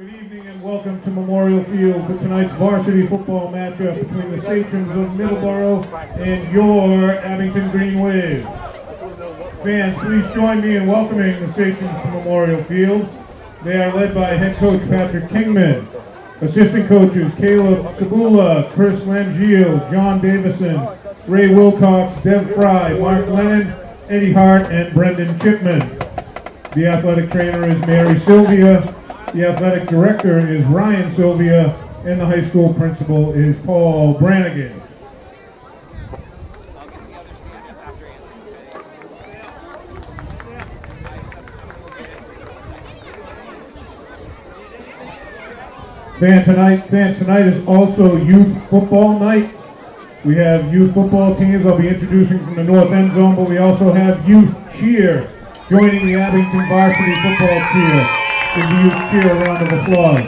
Good evening and welcome to Memorial Field for tonight's varsity football matchup between the Sachems of Middleborough and your Abington Green Wave. Fans, please join me in welcoming the Sachems to Memorial Field. They are led by head coach Patrick Kingman, assistant coaches Caleb Sabula, Chris Langiel, John Davison, Ray Wilcox, Dev Fry, Mark Lennon, Eddie Hart, and Brendan Chipman. The athletic trainer is Mary Sylvia. The athletic director is Ryan Sylvia, and the high school principal is Paul Brannigan. Fans, tonight is also youth football night. We have youth football teams I'll be introducing from the north end zone, but we also have youth cheer joining the Abington Varsity football cheer. Give the youth cheer a round of applause.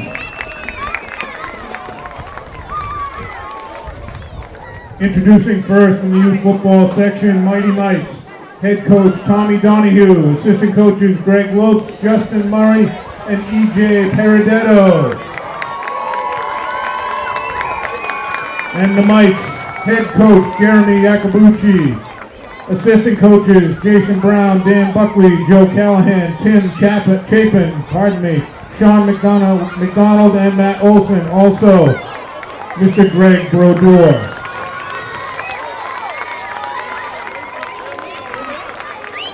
Introducing first from the youth football section, Mighty Mites. Head coach Tommy Donahue, assistant coaches Greg Lopes, Justin Murray, and EJ Peridetto. And the Mites, head coach Jeremy Iacobucci. Assistant coaches Jason Brown, Dan Buckley, Joe Callahan, Tim Chapin, Sean McDonald, and Matt Olson. Also, Mr. Greg Brodeur.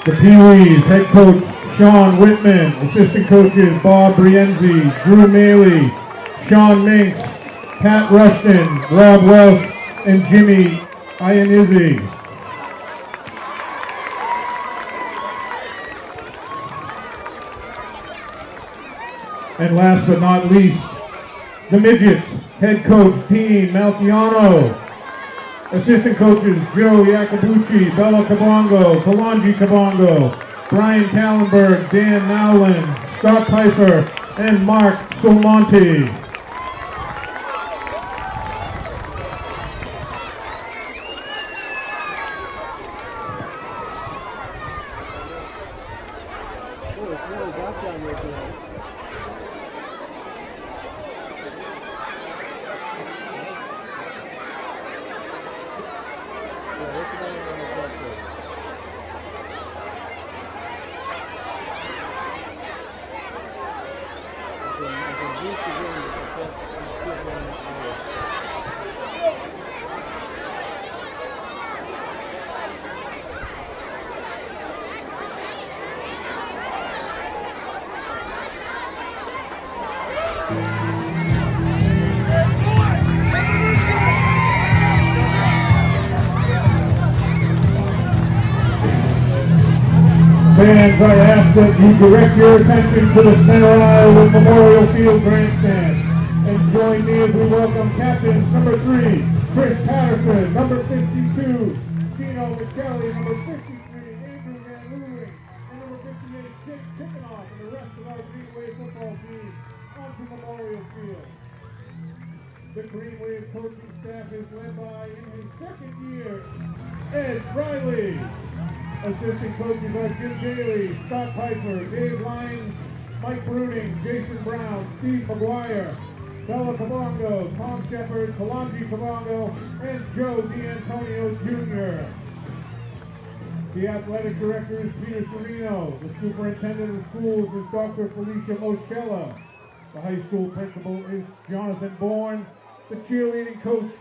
The Pee-wees, head coach Sean Whitman, assistant coaches Bob Brienzi, Drew Maley, Sean Minks, Pat Rushton, Rob Welsh, and Jimmy Ianizzi. And last but not least, the Midgets, head coach Dean Malciano, assistant coaches Joe Iacobucci, Bella Cabongo, Kalonji Cabongo, Brian Kallenberg, Dan Nowlin, Scott Piper, and Mark Solmonti. Fans, I ask that you direct your attention to the center aisle of Memorial Field grandstand and join me as we welcome captains number 3, Chris Patterson, number 52, Gino McKelly, number 53, Andrew Van Luling, and number 58, Jake Tippenoff, and the rest of our Green Wave football team onto Memorial Field. The Green Wave coaching staff is led by, in his second year, Ed Riley. Assistant coaches are Jim Daly, Scott Piper, Dave Lyons, Mike Bruning, Jason Brown, Steve McGuire, Bella Cabongo, Tom Shepard, Kalonji Cabongo, and Joe D'Antonio Jr. The athletic director is Peter Serino. The superintendent of schools is Dr. Felicia Moschella. The high school principal is Jonathan Bourne. The cheerleading coach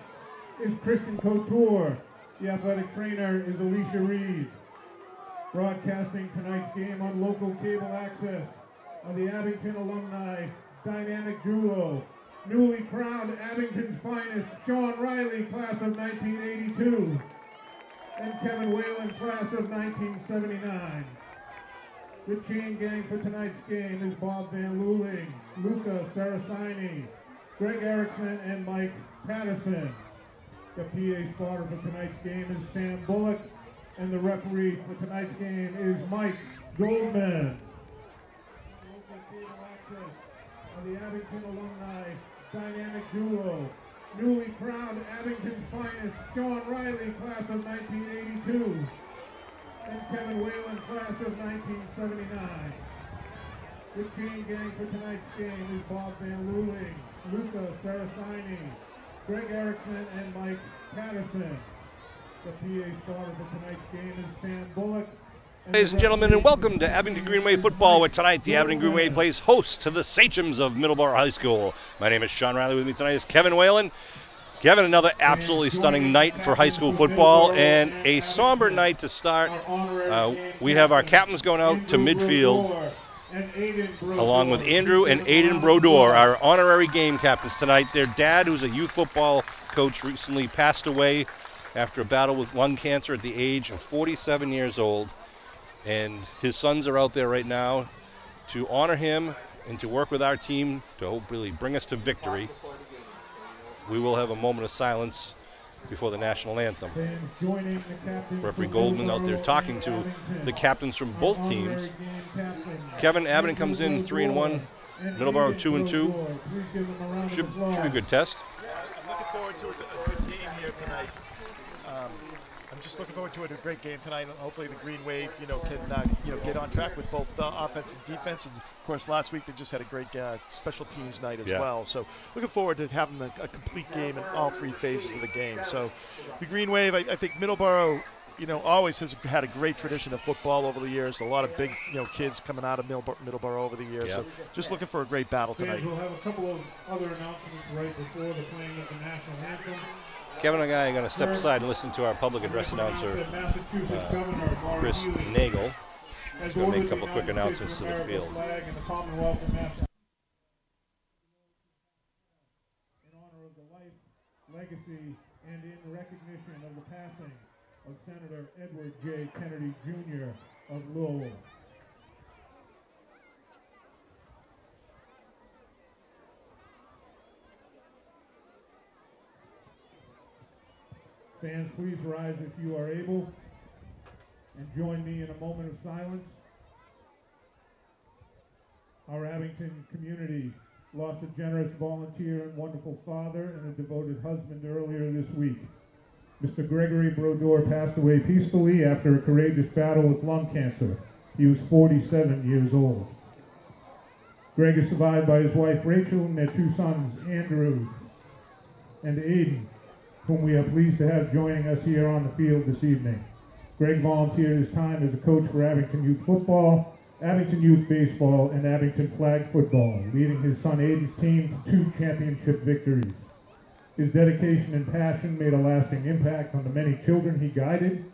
is Kristen Couture. The athletic trainer is Alicia Reed. Broadcasting tonight's game on local cable access are the Abington alumni dynamic duo, newly crowned Abington's finest Sean Riley, class of 1982, and Kevin Whalen, class of 1979. The chain gang for tonight's game is Bob Van Luling, Luca Sarasini, Greg Erickson, and Mike Patterson. The PA spotter for tonight's game is Sam Bullock, and the referee for tonight's game is Mike Goldman. Local cable access are the Abington alumni dynamic duo, newly crowned Abington's finest Sean Riley, class of 1982, and Kevin Whalen, class of 1979. The chain gang for tonight's game is Bob Van Luling, Luca Sarasini, Greg Erickson, and Mike Patterson. The PA starter for tonight's game is Sam Bullock. Ladies and gentlemen, and welcome to Abington Greenway Football, where tonight the Abington Greenway plays host to the Sachems of Middleborough High School. My name is Sean Riley. With me tonight is Kevin Whalen. Kevin, another absolutely stunning night for high school football and a somber night to start. We have our captains going out to midfield, along with Andrew and Aiden Brodeur, our honorary game captains tonight. Their dad, who's a youth football coach, recently passed away after a battle with lung cancer at the age of 47 years old. And his sons are out there right now to honor him and to work with our team to hopefully bring us to victory. We will have a moment of silence before the national anthem. Referee Goldman out there talking to the captains from both teams. Kevin, Abington comes in 3-1, Middleborough 2-2. Should be a good test. I'm looking forward to a good game here tonight. I'm just looking forward to a great game tonight. Hopefully the Green Wave, can get on track with both offense and defense. And of course, last week they just had a great special teams night as well. So looking forward to having a complete game in all three phases of the game. So the Green Wave, I think Middleborough, always has had a great tradition of football over the years. A lot of big, kids coming out of Middleborough over the years. So just looking for a great battle tonight. We'll have a couple of other announcements right before the playing of the national anthem. Kevin and I are going to step aside and listen to our public address announcer, Chris Nagel. He's going to make a couple quick announcements to the field. In honor of the life, legacy, and in recognition of the passing of Senator Edward J. Kennedy, Jr. of Louisville. Fans, please rise if you are able and join me in a moment of silence. Our Abington community lost a generous volunteer and wonderful father and a devoted husband earlier this week. Mr. Gregory Brodeur passed away peacefully after a courageous battle with lung cancer. He was 47 years old. Greg is survived by his wife Rachel and their two sons, Andrew and Aiden, whom we are pleased to have joining us here on the field this evening. Greg volunteered his time as a coach for Abington Youth Football, Abington Youth Baseball, and Abington Flag Football, leading his son Aiden's team to 2 championship victories. His dedication and passion made a lasting impact on the many children he guided,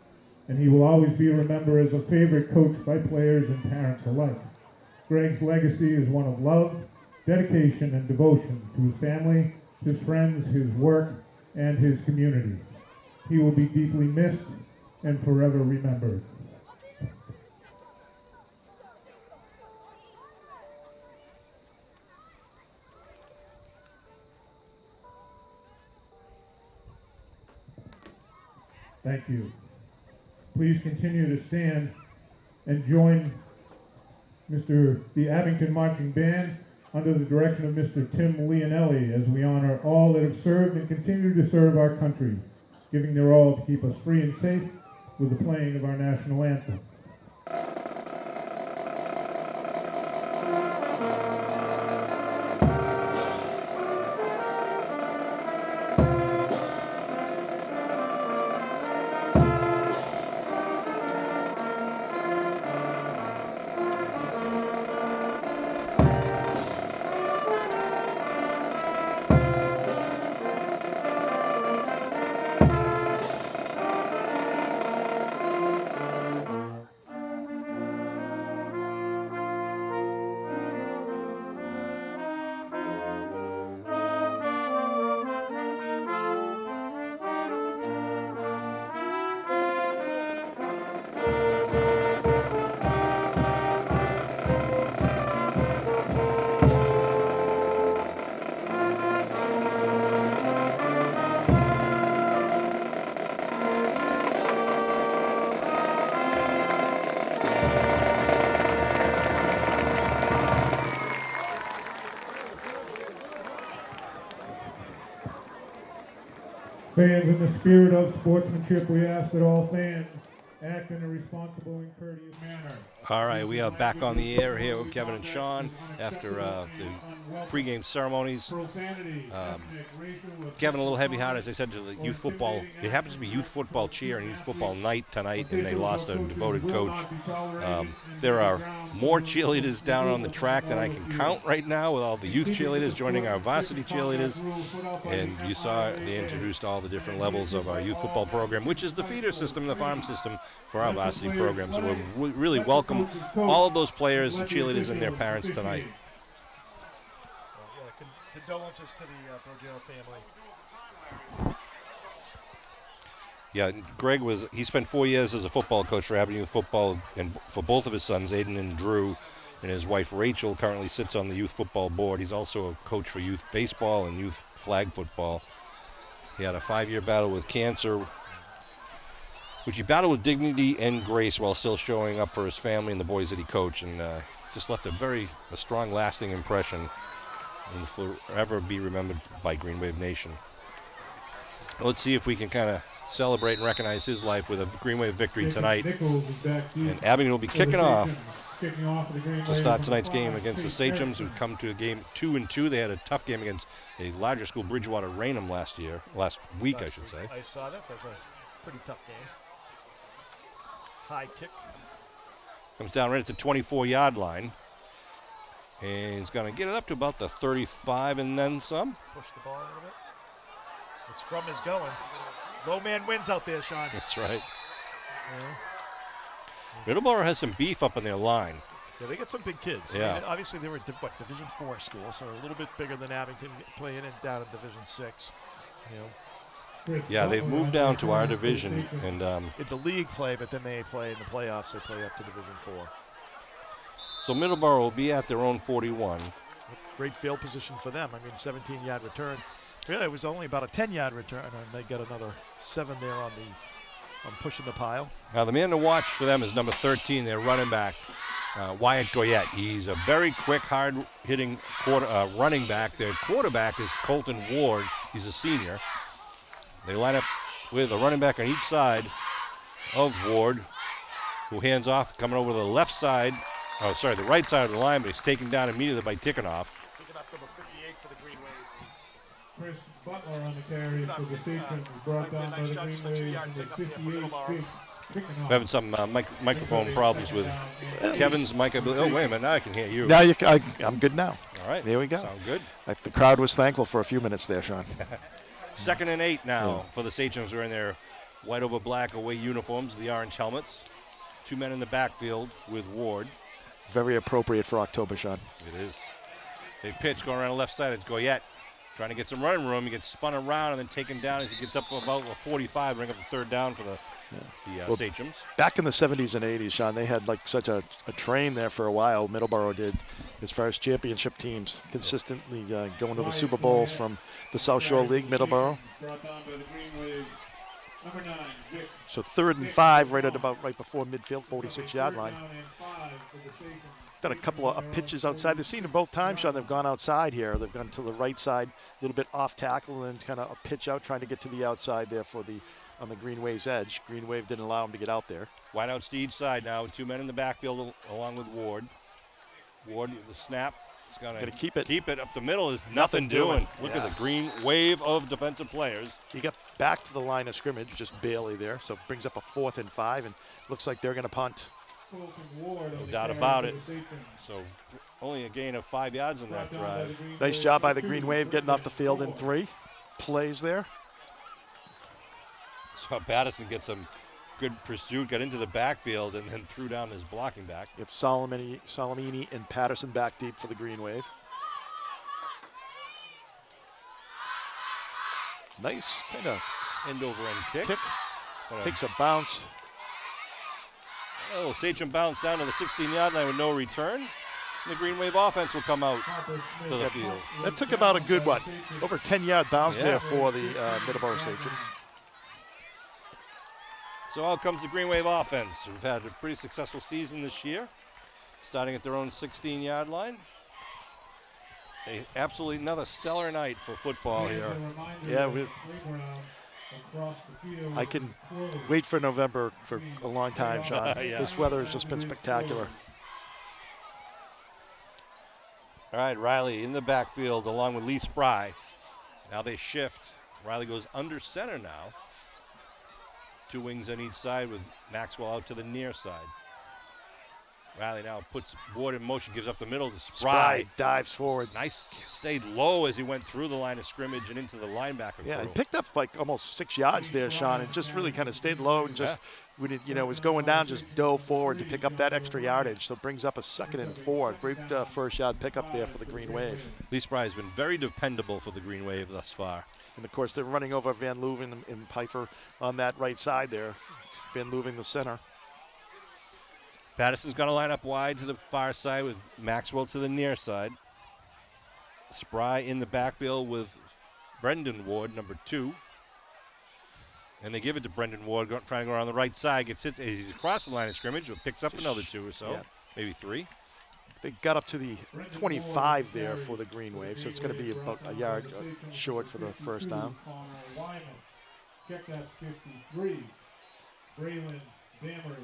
and he will always be remembered as a favorite coach by players and parents alike. Greg's legacy is one of love, dedication, and devotion to his family, his friends, his work, and his community. He will be deeply missed and forever remembered. Thank you. Please continue to stand and join the Abington Marching Band under the direction of Mr. Tim Leonelli, as we honor all that have served and continue to serve our country, giving their all to keep us free and safe with the playing of our national anthem. Fans, in the spirit of sportsmanship, we ask that all fans act in a responsible and courteous manner. All right, we are back on the air here with Kevin and Sean after the pregame ceremonies. Kevin, a little heavy-hearted, as I said, to the youth football. It happens to be youth football cheer and youth football night tonight, and they lost a devoted coach. There are more cheerleaders down on the track than I can count right now, with all the youth cheerleaders joining our varsity cheerleaders. And you saw they introduced all the different levels of our youth football program, which is the feeder system, the farm system for our varsity program. So we really welcome all of those players, the cheerleaders, and their parents tonight. Condolences to the Borgio family. Yeah, Greg he spent 4 years as a football coach for Abington Youth Football, and for both of his sons, Aiden and Drew, and his wife Rachel currently sits on the youth football board. He's also a coach for youth baseball and youth flag football. He had a 5-year battle with cancer, which he battled with dignity and grace while still showing up for his family and the boys that he coached, and just left a strong, lasting impression and will forever be remembered by Green Wave Nation. Let's see if we can kind of celebrate and recognize his life with a Green Wave victory tonight. And Abington will be kicking off to start tonight's game against the Sachems, who come to a game 2-2. They had a tough game against a larger school, Bridgewater Raynham, last week, I should say. I saw that. That was a pretty tough game. High kick. Comes down right at the 24-yard line. And he's going to get it up to about the 35 and then some. Push the ball a little bit. The scrum is going. Low man wins out there, Sean. That's right. Yeah. Middleborough has some beef up in their line. Yeah, they got some big kids. Yeah. I mean, obviously, they were Division 4 school, so a little bit bigger than Abington, playing down in Division 6. Yeah, they've moved down to our division. And in the league play, but then they play in the playoffs. They play up to Division 4. So Middleborough will be at their own 41. Great field position for them. I mean, 17-yard return. Really, it was only about a 10-yard return, and they got another 7 there on pushing the pile. Now, the man to watch for them is number 13, their running back, Wyatt Goyette. He's a very quick, hard-hitting running back. Their quarterback is Colton Ward. He's a senior. They line up with a running back on each side of Ward, who hands off, coming over to the left side. Oh, sorry, the right side of the line, but he's taken down immediately by Tikhonov. Picking up number 58 for the Green Wave. Chris Butler on the carry for the Sachems, brought down by the Green Wave, number 58. We're having some microphone problems with Kevin's mic. Oh, wait a minute, now I can hear you. Now I'm good now. All right. There we go. Sound good. The crowd was thankful for a few minutes there, Sean. 2nd and 8 now for the Sachems, who are in their white over black away uniforms, the orange helmets. 2 men in the backfield with Ward. Very appropriate for October, Sean. It is. Big pitch going around the left side. It's Goyette trying to get some running room. He gets spun around and then taken down as he gets up about 45, bring up the 3rd down for the Sachems. Back in the 70s and 80s, Sean, they had like such a train there for a while. Middleborough did, as far as championship teams, consistently going to the Super Bowls from the South Shore League, Middleborough. So 3rd and 5, right before midfield, 46-yard line. Got a couple of pitches outside. They've seen it both times, Sean. They've gone outside here. They've gone to the right side, a little bit off tackle, and then kind of a pitch out, trying to get to the outside there on the Green Wave's edge. Green Wave didn't allow him to get out there. Wide outs to each side now, with 2 men in the backfield along with Ward. Ward, the snap. He's going to keep it up the middle. Is nothing doing. Look at the Green Wave of defensive players. He got back to the line of scrimmage, just barely there. So it brings up a 4th and 5, and looks like they're going to punt. No doubt about it. So only a gain of 5 yards on that drive. Nice job by the Green Wave getting off the field in 3 plays there. So Patterson gets some good pursuit, got into the backfield, and then threw down his blocking back. Yep, Salamini and Patterson back deep for the Green Wave. Nice kind of end over end kick. Takes a bounce. Oh, Sachem bounced down to the 16-yard line with no return. The Green Wave offense will come out to the field. That took about a good, over 10-yard bounce there for the Middleborough Sachems. So out comes the Green Wave offense, who've had a pretty successful season this year, starting at their own 16-yard line. Absolutely another stellar night for football here. Yeah, Across the field. I can wait for November for a long time, Sean. Yeah. This weather has just been spectacular. All right, Riley in the backfield along with Lee Spry. Now they shift. Riley goes under center now. Two wings on each side with Maxwell out to the near side. Riley now puts Ward in motion, gives up the middle to Spry. Spry dives forward. Nice, stayed low as he went through the line of scrimmage and into the linebacker. Yeah, crew. he picked up like almost 6 yards there, Sean, and just really kind of stayed low and just, when it, was going down, just dove forward to pick up that extra yardage. So it brings up a 2nd and 4. Great first yard pickup there for the Green Wave. Lee Spry has been very dependable for the Green Wave thus far. And, of course, they're running over Van Leuven and Pfeiffer on that right side there. Van Leuven the center. Patterson's going to line up wide to the far side with Maxwell to the near side. Spry in the backfield with Brendan Ward, number 2. And they give it to Brendan Ward, trying to go around the right side. Gets hit. He's across the line of scrimmage, but picks up another 2 or so, maybe 3. They got up to the 25 there for the Green Wave, so it's going to be about a yard short for the first down. Check that 53. Braylon Damery.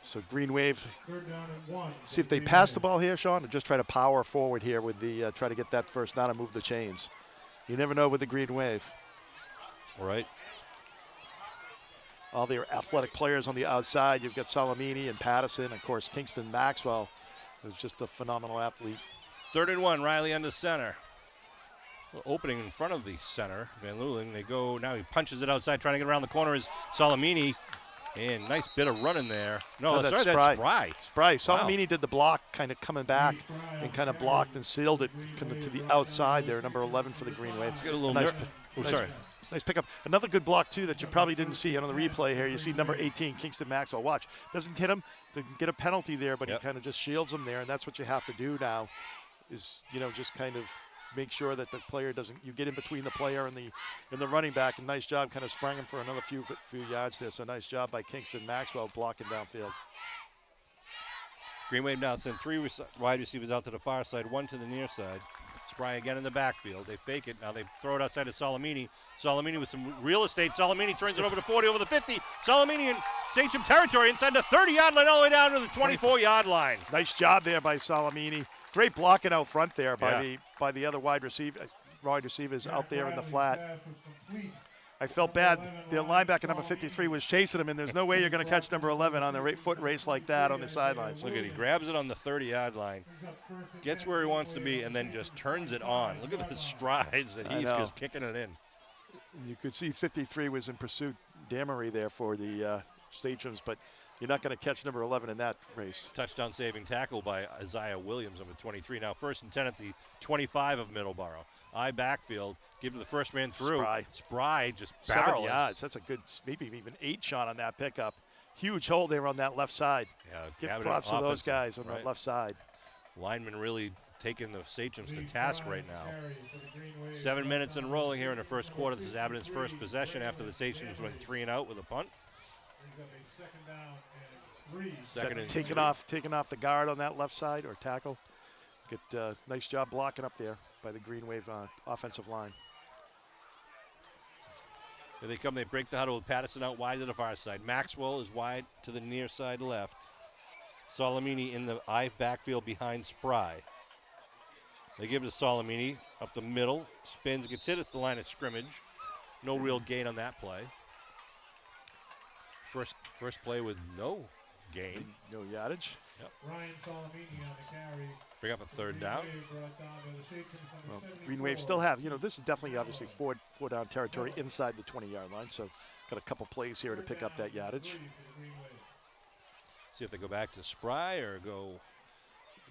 So Green Wave, 3rd down and 1. see if they pass the ball here, Sean, or just try to power forward here with the try to get that first down and move the chains. You never know with the Green Wave. All right. All their athletic players on the outside. You've got Salamini and Patterson, of course, Kingston Maxwell, who's just a phenomenal athlete. 3rd and 1, Riley under center. Opening in front of the center, Van Leuven. They go, now he punches it outside, trying to get around the corner is Salamini. And nice bit of running there. No, that's right, that's Spry. Spry. Salamini did the block, kind of coming back and kind of blocked and sealed it kind of to the outside there, number 11 for the Green Wave. Let's get a little nice pickup. Another good block, too, that you probably didn't see on the replay here. You see number 18, Kingston Maxwell. Watch. Doesn't hit him to get a penalty there, but he kind of just shields him there, and that's what you have to do now is, just kind of make sure that the player doesn't, you get in between the player and the running back, and nice job kind of sprang him for another few yards there. So nice job by Kingston Maxwell blocking downfield. Green Wave now send 3 wide receivers out to the far side, 1 to the near side. Spry again in the backfield. They fake it. Now they throw it outside to Salamini. Salamini with some real estate. Salamini turns it over to 40, over the 50. Salamini in Sachem territory inside the 30-yard line all the way down to the 24-yard line. Nice job there by Salamini. Great blocking out front there by the other wide receivers out there in the flat. I felt bad. The linebacker, number 53, was chasing him, and there's no way you're going to catch number 11 on the foot race like that on the sidelines. Look at it. He grabs it on the 30-yard line, gets where he wants to be, and then just turns it on. Look at the strides that he's just kicking it in. You could see 53 was in pursuit, Damery there for the Sachems, but you're not going to catch number 11 in that race. Touchdown saving tackle by Isaiah Williams, number 23. Now 1st and 10 at the 25 of Middleborough. Backfield, give to the first man through. Spry just barreling. 7 yards. That's a good, maybe even 8 shot on that pickup. Huge hole there on that left side. Yeah, give props to those guys on the left side. Lineman really taking the Sachems to task right now. 7 minutes and rolling here in the first quarter. This is Abington's first possession after the Sachems went 3 and out with a punt. Taking off the guard on that left side or tackle. Get nice job blocking up there by the Green Wave offensive line. Here they come. They break the huddle with Patterson out wide to the far side. Maxwell is wide to the near side left. Salamini in the backfield behind Spry. They give it to Salamini up the middle. Spins, gets hit at the line of scrimmage. No real gain on that play. First play with no gain. No yardage. Yep. Ryan Salamini on the carry. Bring up a 3rd down. Well, Green Wave still have, this is definitely obviously four down territory inside the 20-yard line, so got a couple plays here to pick up that yardage. See if they go back to Spry or go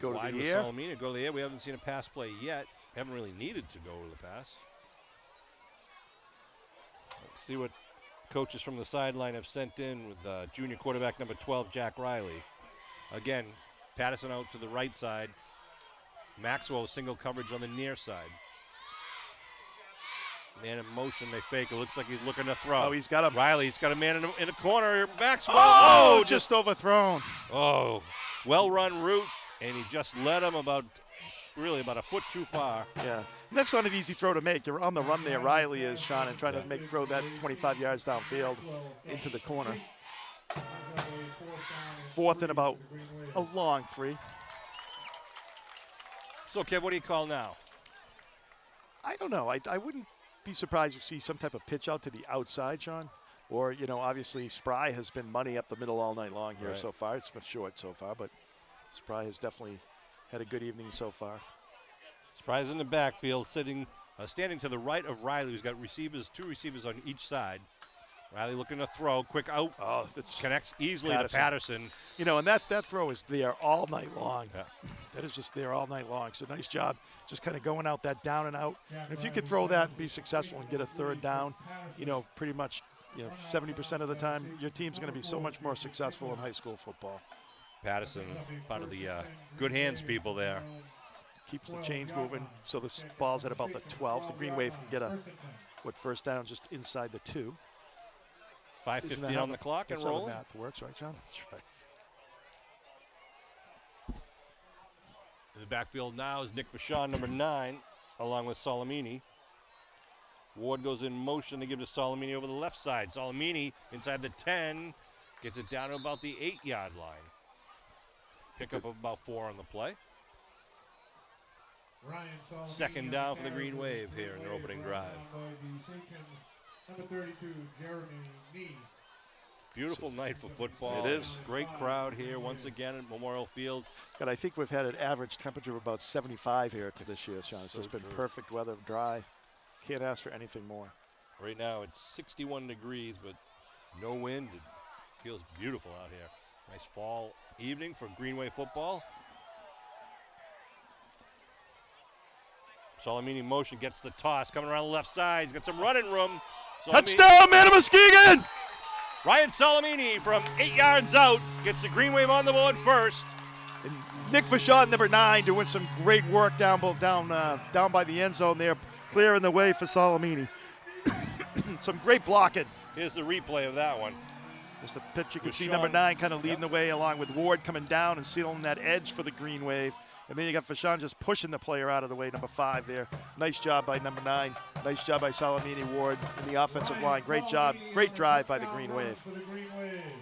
wide to the with air. Salamini. Go to the air. We haven't seen a pass play yet. Haven't really needed to go to the pass. Let's see what coaches from the sideline have sent in with junior quarterback number 12, Jack Riley. Again, Patterson out to the right side. Maxwell single coverage on the near side. Man in motion, they fake. It looks like he's looking to throw. Oh, he's got him. Riley's got a man in a corner. Maxwell. Oh, just overthrown. Oh, well-run route, and he just led him about really about a foot too far. Yeah, and that's not an easy throw to make. You're on the run there. Riley is, Sean, and trying to throw that 25 yards downfield into the corner. 4th and about a long 3. So, Kev, what do you call now? I don't know. I wouldn't be surprised to see some type of pitch out to the outside, Sean. Or, obviously Spry has been money up the middle all night long here so far. It's been short so far, but Spry has definitely had a good evening so far. Spry's in the backfield, standing to the right of Riley, who's got two receivers on each side. Riley looking to throw, quick out. Oh, that's connects easily to Patterson. And that throw is there all night long. Yeah. That is just there all night long. So nice job just kind of going out that down and out. And if you could throw that and be successful and get a 3rd down, pretty much 70% of the time, your team's going to be so much more successful in high school football. Patterson, part of the good hands people there. Keeps the chains moving, so the ball's at about the 12. So Green Wave can get a, first down just inside the 2. 5:15 on the clock and rolling. rolling. That's how the math works, right, John? That's right. In the backfield now is Nick Vachon, number 9, along with Solomini. Ward goes in motion to give to Solomini over the left side. Solomini inside the 10, gets it down to about the 8-yard line. Pick up about 4 on the play. 2nd down for the Green Wave here in their opening drive. Number 32, Jeremy Nee. Beautiful night for football. It is. Great crowd here once again at Memorial Field. And I think we've had an average temperature of about 75 here this year, Sean. So it's been perfect weather, dry. Can't ask for anything more. Right now it's 61 degrees, but no wind. It feels beautiful out here. Nice fall evening for Greenway football. Solomini motion, gets the toss, coming around the left side. He's got some running room. Touchdown, man of Muskegon! Ryan Solomini from 8 yards out gets the Green Wave on the board first. And Nick Vachon, number 9, doing some great work down by the end zone there, clearing the way for Solomini. Some great blocking. Here's the replay of that one. Just the pitch, you can see number 9 kind of leading the way along with Ward coming down and sealing that edge for the Green Wave. And then you got Vachon just pushing the player out of the way, number 5 there. Nice job by number 9. Nice job by Solomini, Ward in the offensive line. Great job. Great drive by the Green Wave.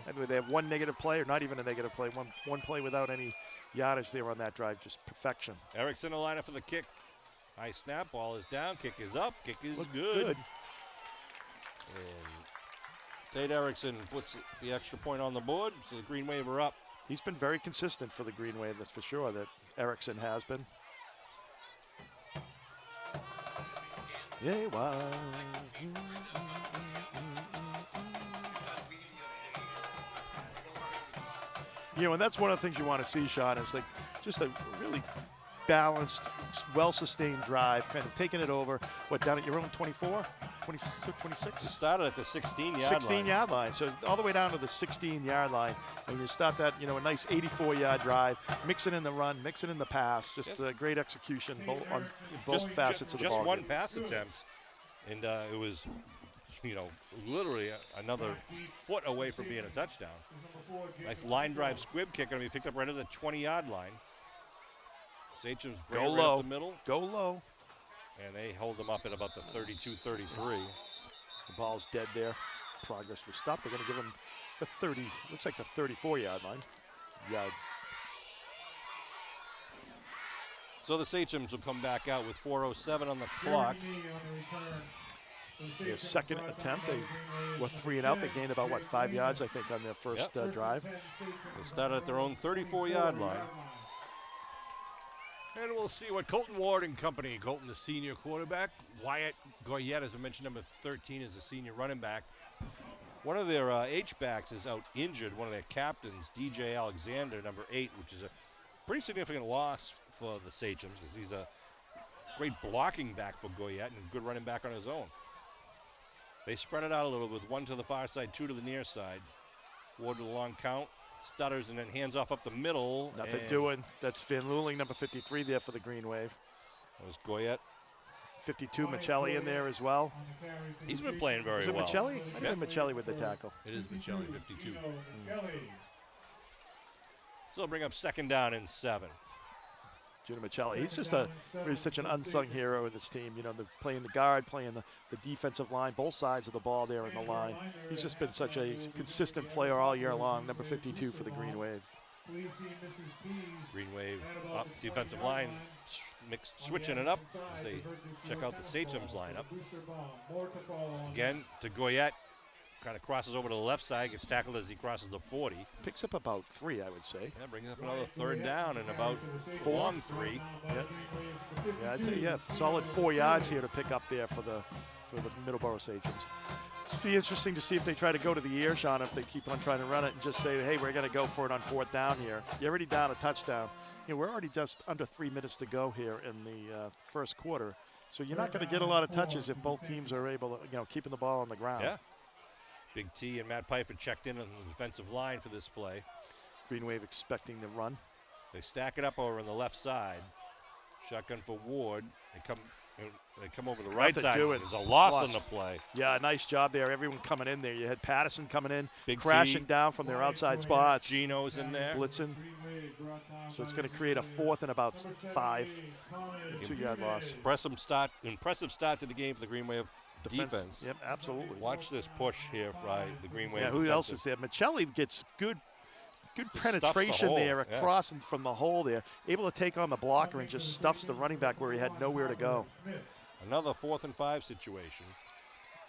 Anyway, they have one negative play, or not even a negative play. One play without any yardage there on that drive. Just perfection. Erickson in the lineup for the kick. High snap, ball is down, kick is up, kick is good. And Tate Erickson puts the extra point on the board, so the Green Wave are up. He's been very consistent for the Green Wave, that's for sure, that Erickson has been. Yeah, wow. And that's one of the things you want to see, Sean, is like just a really balanced, well-sustained drive, kind of taking it over, down at your own 24, 26? It started at the 16-yard line. 16-yard line, so all the way down to the 16-yard line. And you start that, a nice 84-yard drive, mixing in the run, mixing in the pass, just great execution on both facets of the ball. Just one pass attempt, and it was, literally another foot away from being a touchdown. Nice line drive squib kick, going to be picked up right at the 20-yard line. Sachems go right low, up the middle. Go low. And they hold them up at about the 32-33. The ball's dead there. Progress was stopped. They're going to give him the 30, looks like the 34-yard line. So the Sachems will come back out with 4:07 on the clock. Their second attempt, they were 3 and out. They gained about, 5 yards, I think, on their first drive. They started at their own 34-yard line. And we'll see what Colton Ward and company. Colton, the senior quarterback. Wyatt Goyette, as I mentioned, number 13, is the senior running back. One of their H-backs is out injured. One of their captains, DJ Alexander, number 8, which is a pretty significant loss for the Sachems because he's a great blocking back for Goyette and a good running back on his own. They spread it out a little with 1 to the far side, 2 to the near side. Ward to the long count. Stutters and then hands off up the middle. Nothing doing. That's Van Luling, number 53 there for the Green Wave. That was Goyette. 52, Michelli in there as well. He's been playing very well. Is it Michelli? I think Michelli with the tackle. It is Michelli, 52. So they'll bring up 2nd down and 7. Junior Michelli. He's just he's such an unsung hero of this team. You know, playing the guard, playing the defensive line, both sides of the ball there in the line. He's just been such a consistent player all year long. Number 52 for the Green Wave. Green Wave up defensive line, switching it up as they check out the Sachems lineup. Again to Goyette, kind of crosses over to the left side, gets tackled as he crosses the 40. Picks up about 3, I would say. Yeah, brings up another third down and about 4 on 3. Yeah, I'd say solid 4 yards here to pick up there for the Middleborough Sachems. It's be interesting to see if they try to go to the air, Sean, if they keep on trying to run it and just say, hey, we're going to go for it on 4th down here. You're already down a touchdown. You know, we're already just under 3 minutes to go here in the first quarter. So you're not going to get a lot of touches if both teams are able to, keeping the ball on the ground. Yeah. Big T and Matt Pfeiffer checked in on the defensive line for this play. Green Wave expecting the run. They stack it up over on the left side. Shotgun for Ward. They come over the right side. There's a loss on the play. Yeah, nice job there. Everyone coming in there. You had Patterson coming in, Big crashing T. down from their outside spots. Gino's in there. Blitzing. So it's going to create a 4th and about 5. 2-yard loss. Impressive start to the game for the Green Wave defense. Yep, absolutely. Watch this push here by the Green Wave. Yeah, who else is there? Michelli gets good penetration there across and from the hole there. Able to take on the blocker and just stuffs the running back where he had nowhere to go. Another 4th and 5 situation.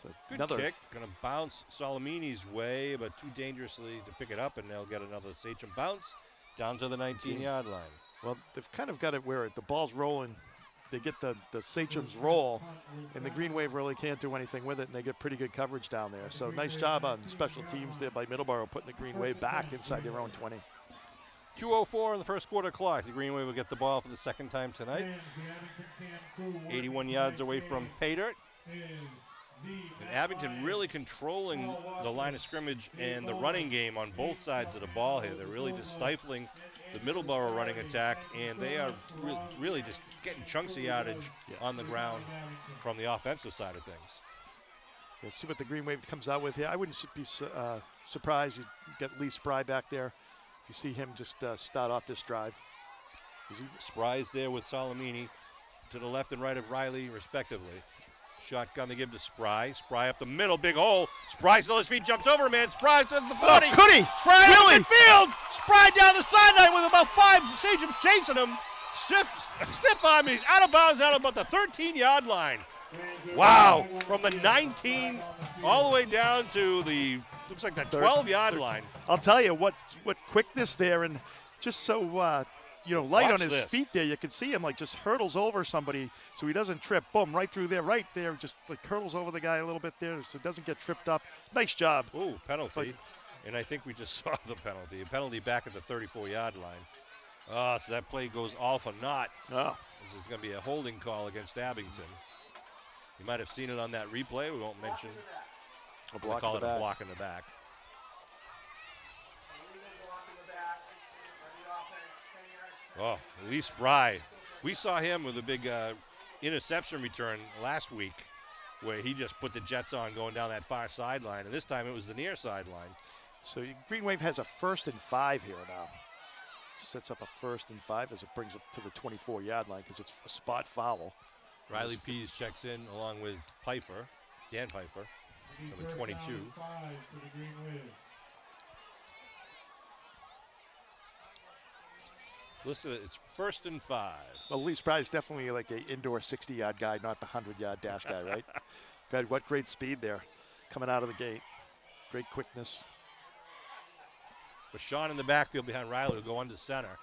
So Good kick. Going to bounce Solomini's way, but too dangerously to pick it up, and they'll get another Sachem bounce down to the 19-yard line. Well, they've kind of got it where the ball's rolling. They get the Sachems roll, and the Green Wave really can't do anything with it, and they get pretty good coverage down there. So nice job on special teams there by Middleborough, putting the Green Wave back inside their own 20. 2:04 in the first quarter clock. The Green Wave will get the ball for the second time tonight. 81 yards away from pay dirt. And Abington really controlling the line of scrimmage and the running game on both sides of the ball here. They're really just stifling the Middleborough running attack, and they are really just getting chunks of yardage on the ground from the offensive side of things. Let's see what the Green Wave comes out with here. I wouldn't be surprised you get Lee Spry back there if you see him just start off this drive. Spry's there with Solomini to the left and right of Riley, respectively. Shotgun they give to Spry. Spry up the middle, big hole. Spry still his feet, jumps over, man. Spry says the 40. Oh, could he? Spry really? in midfield. Spry down the sideline with about 5 Sachems chasing him. Stiff arm, he's out of bounds out about the 13-yard line. Wow, from the 19 all the way down to the, looks like the 12-yard line. I'll tell you what quickness there, and just so light Watch on his this. feet there. You can see him just hurdles over somebody so he doesn't trip. Boom, right there, just hurdles over the guy a little bit there so he doesn't get tripped up. Nice job. Ooh, penalty. And I think we just saw the penalty. A penalty back at the 34-yard line. So that play goes all for naught. Oh. This is going to be a holding call against Abington. You might have seen it on that replay. We won't mention. We'll call it a block in the back. Oh, Lee Spry. We saw him with a big interception return last week where he just put the Jets on going down that far sideline, and this time it was the near sideline. So Green Wave has a 1st and 5 here now. Sets up a 1st and 5 as it brings it to the 24-yard line because it's a spot foul. Riley Pease checks in along with Pfeiffer, Dan Pfeiffer, number 22. Listen, it's 1st and 5. Well, Lee Spry is definitely like an indoor 60-yard guy, not the 100-yard dash guy, right? God, what great speed there coming out of the gate. Great quickness. Vashon in the backfield behind Riley will go under center.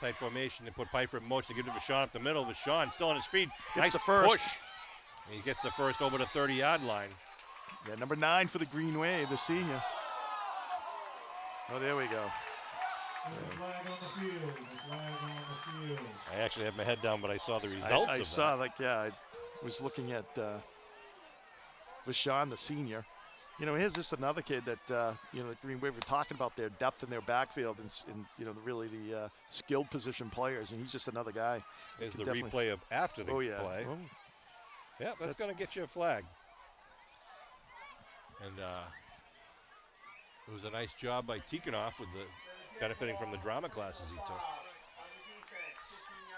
Tight formation. They put Pfeiffer in motion to give to Vashon up the middle. Vashon still on his feet. Nice the first. push. And he gets the first over the 30-yard line. Yeah, number 9 for the Green Wave, the senior. Oh, there we go. I actually had my head down, but I saw the results I of saw, that. I was looking at Vashon, the senior. Here's just another kid that, the Green Wave were talking about their depth in their backfield and really the skilled position players, and he's just another guy. There's the replay of after the play. Oh. Yeah, that's going to get you a flag. And it was a nice job by Tikhonov with benefiting from the drama classes he took.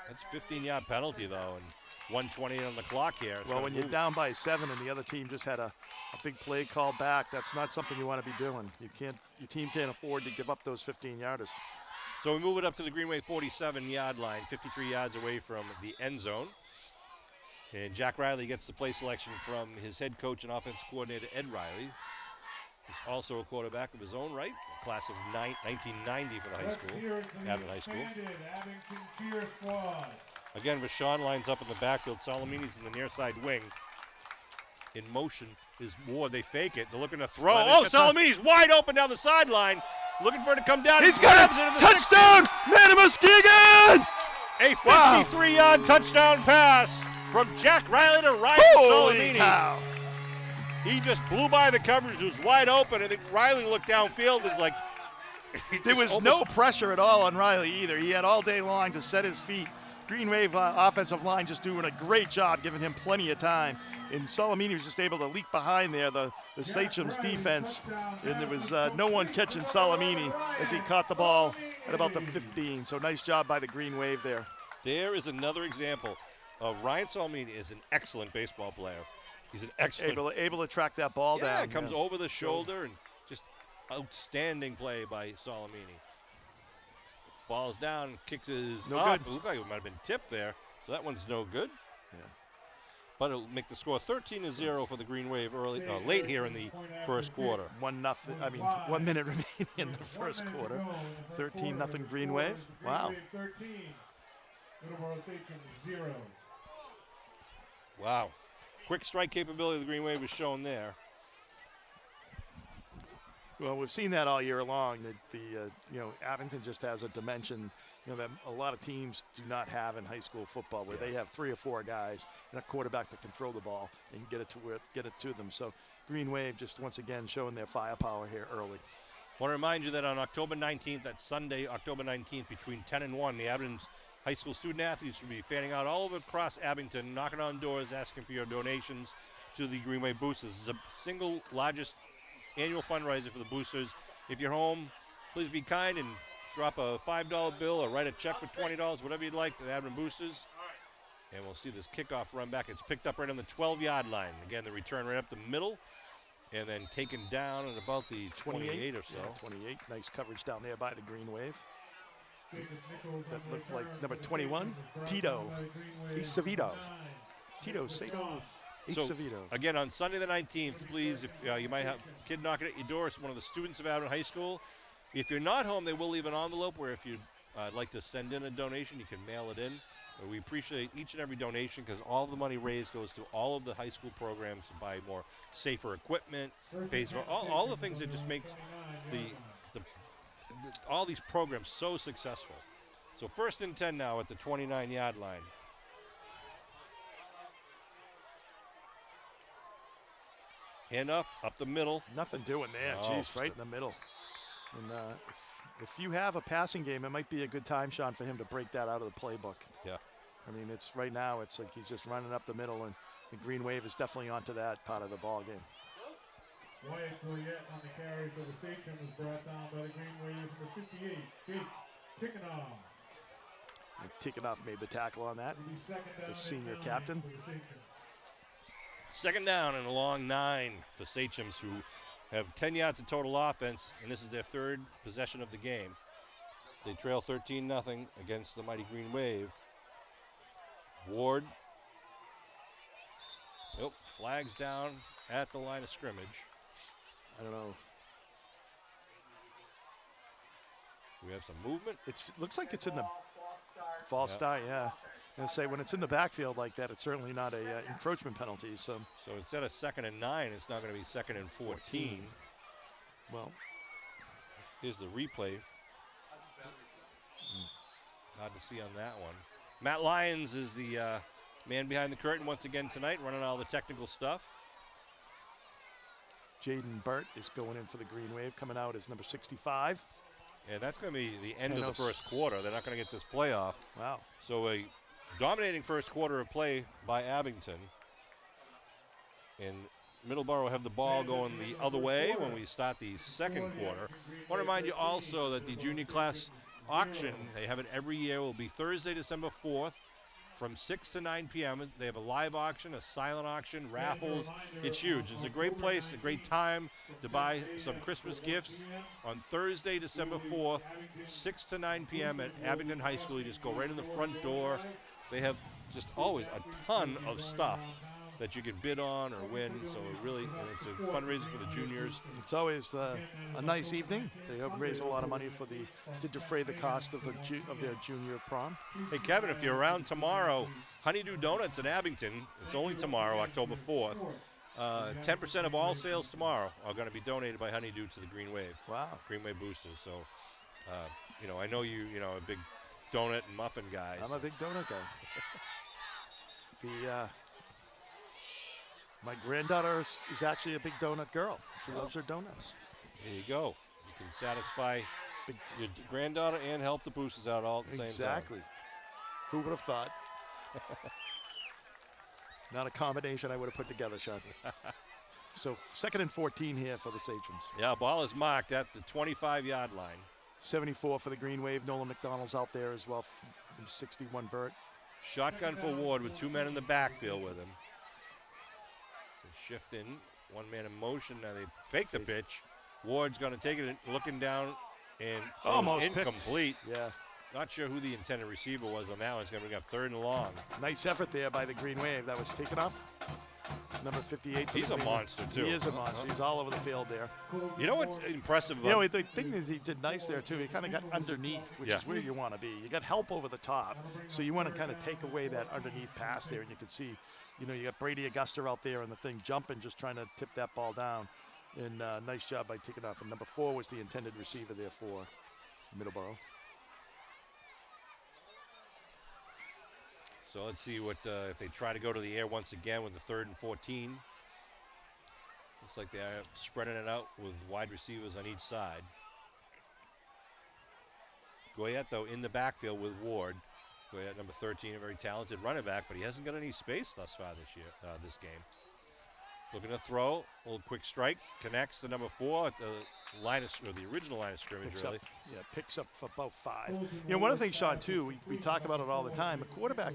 That's a 15-yard penalty, though, and 1:20 on the clock here. Well, when you're down by 7 and the other team just had a big play called back, that's not something you want to be doing. Your team can't afford to give up those 15-yarders. So we move it up to the Greenway 47-yard line, 53 yards away from the end zone. And Jack Riley gets the play selection from his head coach and offense coordinator, Ed Riley. He's also a quarterback of his own right, a class of 1990 for the high school, Abington High School. Abington cheer squad. Again, Vashon lines up in the backfield. Salamini's in the near side wing. In motion is Ward. They fake it. They're looking to throw. Oh, Salamini's wide open down the sideline. Looking for it to come down. He's got it. Touchdown, Manny Muskegon. A 53-yard touchdown pass from Jack Riley to Ryan Salamini. Cow. He just blew by the coverage. It was wide open. I think Riley looked downfield and was like, there was no pressure at all on Riley either. He had all day long to set his feet. Green Wave offensive line just doing a great job, giving him plenty of time. And Salamini was just able to leak behind there, the Sachems defense. And there was no one catching Salamini as he caught the ball at about the 15. So nice job by the Green Wave there. There is another example of Ryan Salamini is an excellent baseball player. He's an excellent. Able to track that ball down. Yeah, comes over the shoulder and just outstanding play by Salamini. Ball's down, kicks his up. It looked like it might have been tipped there, so that one's no good. Yeah. But it'll make the score 13-0 for the Green Wave late here in the first quarter. 1 minute remaining in the first quarter. 13-0 Green Wave. Wow. Middleborough Sachems 0. Wow. Quick strike capability of the Green Wave was shown there. Well, we've seen that all year long. That Abington just has a dimension, that a lot of teams do not have in high school football, where they have 3 or 4 guys and a quarterback to control the ball and get it to them. So Green Wave just once again showing their firepower here early. I want to remind you that on October 19th, that's Sunday, October 19th, between 10 and 1, the Abington high school student athletes will be fanning out all over across Abington, knocking on doors, asking for your donations to the Green Wave Boosters. This is the single largest annual fundraiser for the Boosters. If you're home, please be kind and drop a $5 bill or write a check for $20, whatever you'd like, to the Abington Boosters. And we'll see this kickoff run back. It's picked up right on the 12-yard line. Again, the return right up the middle, and then taken down at about the 28 or so. Yeah, 28. Nice coverage down there by the Green Wave. That looked like number 21, Tito Acevedo. Tito Acevedo. So, again, on Sunday the 19th, please, if you might have a kid knocking at your door, it's one of the students of Abington High School. If you're not home, they will leave an envelope where if you'd like to send in a donation, you can mail it in. We appreciate each and every donation because all the money raised goes to all of the high school programs to buy more safer equipment, pays for all the things that just make all these programs so successful. So 1st and 10 now at the 29-yard line. Handoff up the middle. Nothing doing there. Jeez, right in the middle. And if you have a passing game, it might be a good time, Sean, for him to break that out of the playbook. Yeah. I mean, it's right now, it's like he's just running up the middle, and the Green Wave is definitely onto that part of the ball game. Wyatt Goyette on the carry for the Sachems was brought down by the Green Wave for 58. Jake Tickenoff made the tackle on that, the senior captain. Second down and a long 9 for Sachems, who have 10 yards of total offense, and this is their 3rd possession of the game. They trail 13-0 against the mighty Green Wave. Ward. Flags down at the line of scrimmage. I don't know. We have some movement. It looks like it's in the false start, yeah. And say when it's in the backfield like that, it's certainly not a encroachment penalty. So instead of 2nd and 9, it's not going to be 2nd and 14. Well, here's the replay. Hard to see on that one. Matt Lyons is the man behind the curtain once again tonight, running all the technical stuff. Jaden Burt is going in for the Green Wave, coming out as number 65. And that's going to be the end of the first quarter. They're not going to get this playoff. Wow. So a dominating first quarter of play by Abington. And Middleborough have the ball going the other way when we start the second quarter. I want to remind you also that the junior class auction, they have it every year, will be Thursday, December 4th from 6 to 9 p.m. They have a live auction, a silent auction, raffles. It's huge. It's a great place, a great time to buy some Christmas gifts on Thursday, December 4th, 6 to 9 p.m. at Abington High School. You just go right in the front door. They have just always a ton of stuff that you can bid on or win. So it's a fundraiser for the juniors. It's always a nice evening. They help raise a lot of money to defray the cost of their junior prom. Hey, Kevin, if you're around tomorrow, Honeydew Donuts in Abington, it's only tomorrow, October 4th. 10% of all sales tomorrow are going to be donated by Honeydew to the Green Wave. Wow. Green Wave boosters. So, I know you're a big donut and muffin guy. I'm a big donut guy. My granddaughter is actually a big donut girl. She loves her donuts. There you go. You can satisfy your granddaughter and help the boosters out all at the same time. Exactly. Who would have thought? Not a combination I would have put together, Sean. So 2nd and 14 here for the Sachems. Yeah, ball is marked at the 25-yard line. 74 for the Green Wave. Nolan McDonald's out there as well. 61 Burt. Shotgun for Ward with 2 men in the backfield with him. They shift in, 1 man in motion. Now they fake the pitch. Ward's going to take it, looking down, and almost incomplete. Picked. Yeah. Not sure who the intended receiver was on that one. It's going to bring up 3rd and long. Nice effort there by the Green Wave. That was taken off. Number 58. He's a monster, too. He is a monster. He's all over the field there. You know what's impressive about the thing is he did nice there, too. He kind of got underneath, which is where you want to be. You got help over the top, so you want to kind of take away that underneath pass there, and you can see, you got Brady Augusta out there and the thing jumping, just trying to tip that ball down. And nice job by taking off. And number 4 was the intended receiver there for Middleborough. So let's see what if they try to go to the air once again with the 3rd and 14. Looks like they're spreading it out with wide receivers on each side. Goyette, though, in the backfield with Ward. Goyette, number 13, a very talented running back, but he hasn't got any space thus far this game. Looking to throw, a little quick strike, connects to number 4 at the the original line of scrimmage, really. Picks up for about 5. One of the things, Sean, too, we talk about it all the time. A quarterback,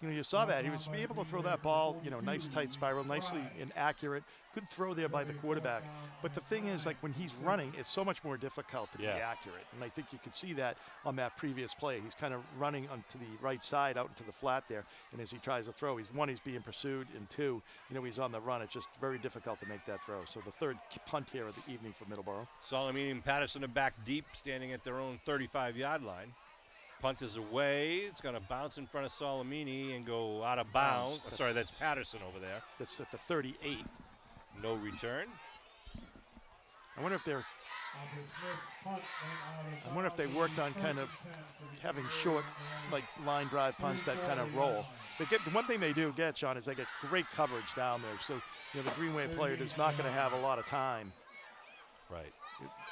you saw that. He was able to throw that ball, nice tight spiral, nicely and accurate. Good throw there by the quarterback. But the thing is, when he's running, it's so much more difficult to be accurate. And I think you could see that on that previous play. He's kind of running onto the right side out into the flat there. And as he tries to throw, he's being pursued, and 2, he's on the run. It's just very difficult to make that throw. So the 3rd punt here of the evening for Middleborough. Salamini and Patterson are back deep, standing at their own 35-yard line. Punt is away. It's going to bounce in front of Salamini and go out of bounds. Sorry, that's Patterson over there. That's at the 38. No return. I wonder if they worked on kind of having short, line drive punts that kind of roll. The one thing they do get, Sean, is they get great coverage down there. So, the Green Wave player is not going to have a lot of time. Right.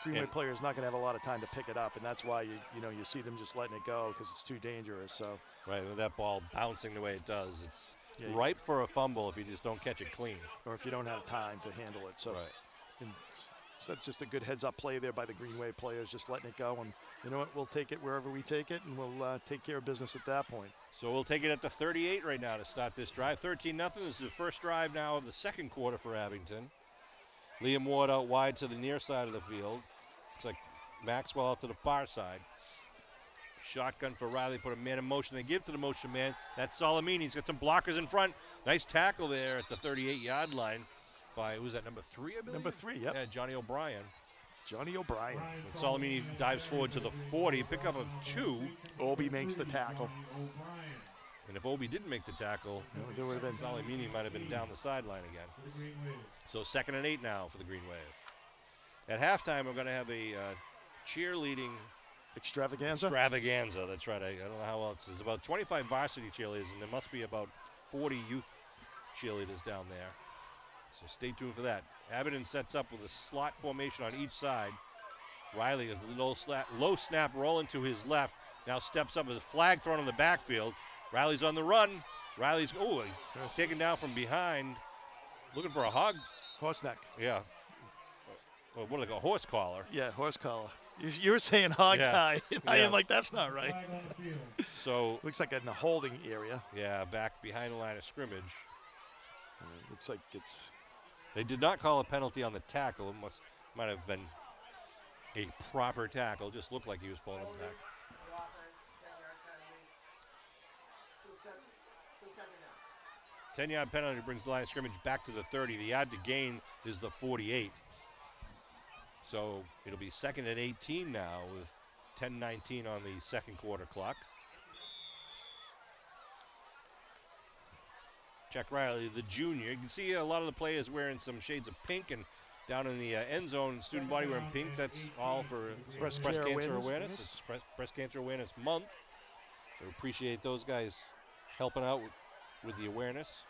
Green Wave player is not going to have a lot of time to pick it up, and that's why you see them just letting it go because it's too dangerous. So. Right, with that ball bouncing the way it does, it's ripe for a fumble if you just don't catch it clean. Or if you don't have time to handle it. So. Right. So that's just a good heads-up play there by the Green Wave players, just letting it go. And you know what? We'll take it wherever we take it, and we'll take care of business at that point. So we'll take it at the 38 right now to start this drive. 13-0. This is the first drive now of the second quarter for Abington. Liam Ward out wide to the near side of the field. Looks like Maxwell out to the far side. Shotgun for Riley, put a man in motion. They give to the motion man. That's Salamini. He's got some blockers in front. Nice tackle there at the 38-yard line by, who's that, number 3, I believe? Number 3, yep. Yeah, Johnny O'Brien. And Salamini dives forward to the 40, pickup of 2. Obi makes the tackle. And if Obi didn't make the tackle, there would have been Salamini might have been down the sideline again. So 2nd and 8 now for the Green Wave. At halftime, we're going to have a cheerleading extravaganza. That's right. I don't know how else. There's about 25 varsity cheerleaders, and there must be about 40 youth cheerleaders down there. So stay tuned for that. Abington sets up with a slot formation on each side. Riley is a low snap rolling to his left. Now steps up with a flag thrown in the backfield. Riley's on the run. Riley's he's taken down from behind, looking for a hog. Horse neck. Yeah. What do they call, horse collar? Yeah, horse collar. You were saying hog Yeah. tie. And I Yeah. am like, that's not right. Flag on the field. So, Looks like in the holding area. yeah, back behind the line of scrimmage. Looks like it's. They did not call a penalty on the tackle. It might have been a proper tackle. Just looked like he was pulling him back. 10-yard penalty brings the line of scrimmage back to the 30. The yard to gain is the 48. So it'll be 2nd and 18 now with 10:19 on the second quarter clock. Jack Riley, the junior. You can see a lot of the players wearing some shades of pink, and down in the end zone, student body wearing pink. That's all for breast cancer awareness. It's breast cancer awareness month. We appreciate those guys helping out with the awareness.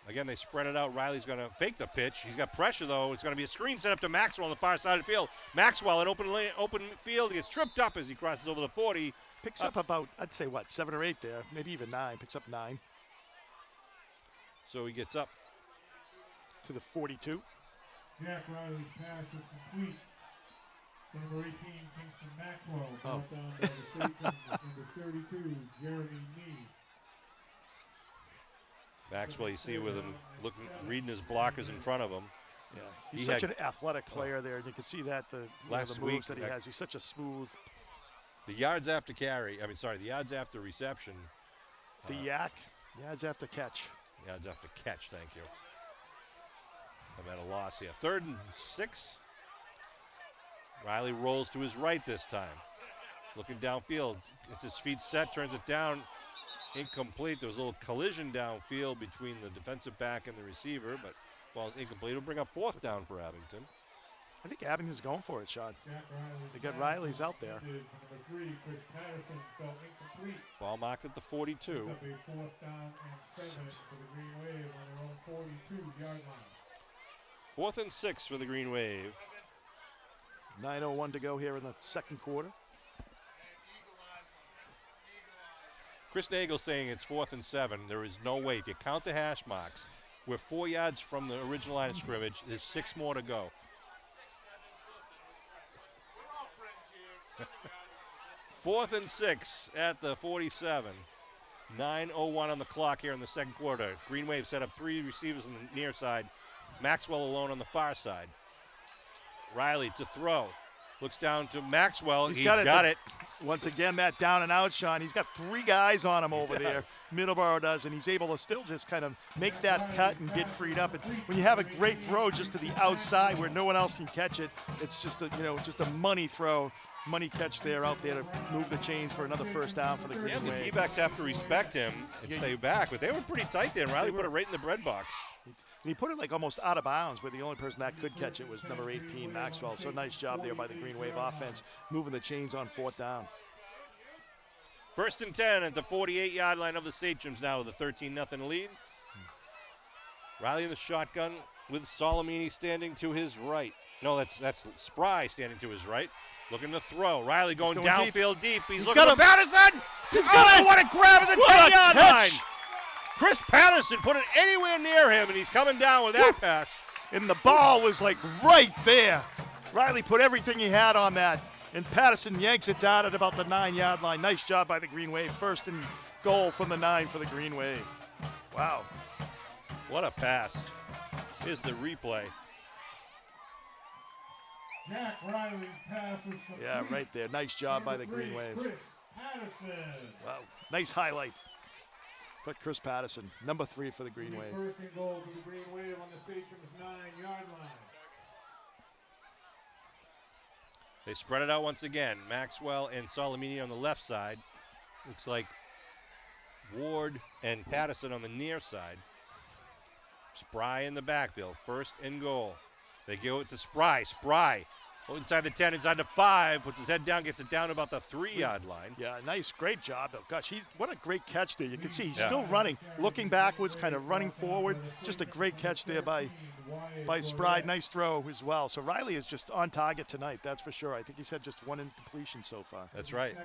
Again, they spread it out. Riley's going to fake the pitch. He's got pressure, though. It's going to be a screen set up to Maxwell on the far side of the field. Maxwell in open field. He gets tripped up as he crosses over the 40. Picks up about, I'd say, 7 or 8 there. Maybe even 9. Picks up 9. So he gets up to the 42. Jack Riley's pass is complete. Number 18, Kingston Maxwell. Brought down by the Sachems. Number 32, Jeremy Nee. Maxwell, you see with him reading his blockers in front of him. Yeah, he's such an athletic player there, and you can see that the moves that he has. He's such a smooth. The yards after reception. The yards after catch. Yards after catch, thank you. I'm at a loss here. 3rd and 6. Riley rolls to his right this time. Looking downfield. Gets his feet set, turns it down. Incomplete. There was a little collision downfield between the defensive back and the receiver, but ball's incomplete. It'll bring up 4th down for Abington. I think Abington's going for it, Sean. They got Riley's out there. Number 3, Chris Patterson, fell incomplete. Ball marked at the 42. Up a 4th down and 7 for the Green Wave on their own 42-yard line. 4th and 6 for the Green Wave. 9:01 to go here in the second quarter. Chris Nagel saying it's 4th and 7. There is no way. If you count the hash marks, we're 4 yards from the original line of scrimmage. There's 6 more to go. 4th and 6 at the 47. 9:01 on the clock here in the second quarter. Green Wave set up 3 receivers on the near side. Maxwell alone on the far side. Riley to throw. Looks down to Maxwell. He's got it. Once again, that down and out, Sean. He's got 3 guys on him over there. Middleborough does, and he's able to still just kind of make that cut and get freed up. And when you have a great throw just to the outside where no one else can catch it, it's just a money throw, money catch there out there to move the chains for another 1st down for the Green Wave. The D-backs have to respect him and stay back, but they were pretty tight there. Riley put it right in the bread box. And he put it like almost out of bounds, where the only person that could catch it was number 18, Maxwell. So nice job there by the Green Wave offense, moving the chains on 4th down. 1st and 10 at the 48-yard line of the Sachems now with a 13-0 lead. Riley in the shotgun with Solomini standing to his right. No, that's Spry standing to his right. Looking to throw. Riley going downfield deep. He's looking for Patterson. What a grab at the 10-yard line. Chris Patterson put it anywhere near him, and he's coming down with that pass. And the ball was like right there. Riley put everything he had on that, and Patterson yanks it down at about the 9-yard line. Nice job by the Green Wave. 1st and goal from the 9 for the Green Wave. Wow. What a pass. Here's the replay. Jack Riley's pass was complete. Yeah, right there. Nice job by the Green Wave. Chris Patterson. Wow. Nice highlight for Chris Patterson. Number 3 for the Green Wave. 1st and goal for the Green Wave on the Sachems 9-yard line. They spread it out once again. Maxwell and Solomini on the left side. Looks like Ward and Patterson on the near side. Spry in the backfield. 1st and goal. They go it to Spry. Spry inside the 10, inside the 5, puts his head down, gets it down about the 3-yard line. Yeah, nice, great job, though. Gosh, what a great catch there. You can see he's still running, looking backwards, kind of running forward. Just a great catch there by Spry. Nice throw as well. So Riley is just on target tonight, that's for sure. I think he's had just 1 incompletion so far. That's right.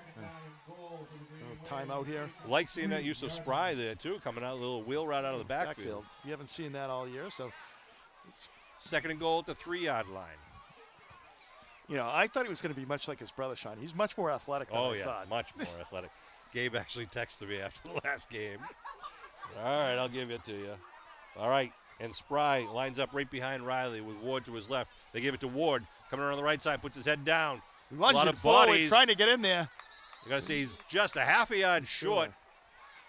Timeout here. Like seeing that use of Spry there, too, coming out a little wheel route out of the backfield. You haven't seen that all year, so it's 2nd and goal at the 3-yard line. I thought he was going to be much like his brother, Sean. He's much more athletic than I thought. Much more athletic. Gabe actually texted me after the last game. All right, I'll give it to you. All right, and Spry lines up right behind Riley with Ward to his left. They give it to Ward, coming around the right side, puts his head down. A lot of bodies. Trying to get in there. You got to say he's just a half a yard short.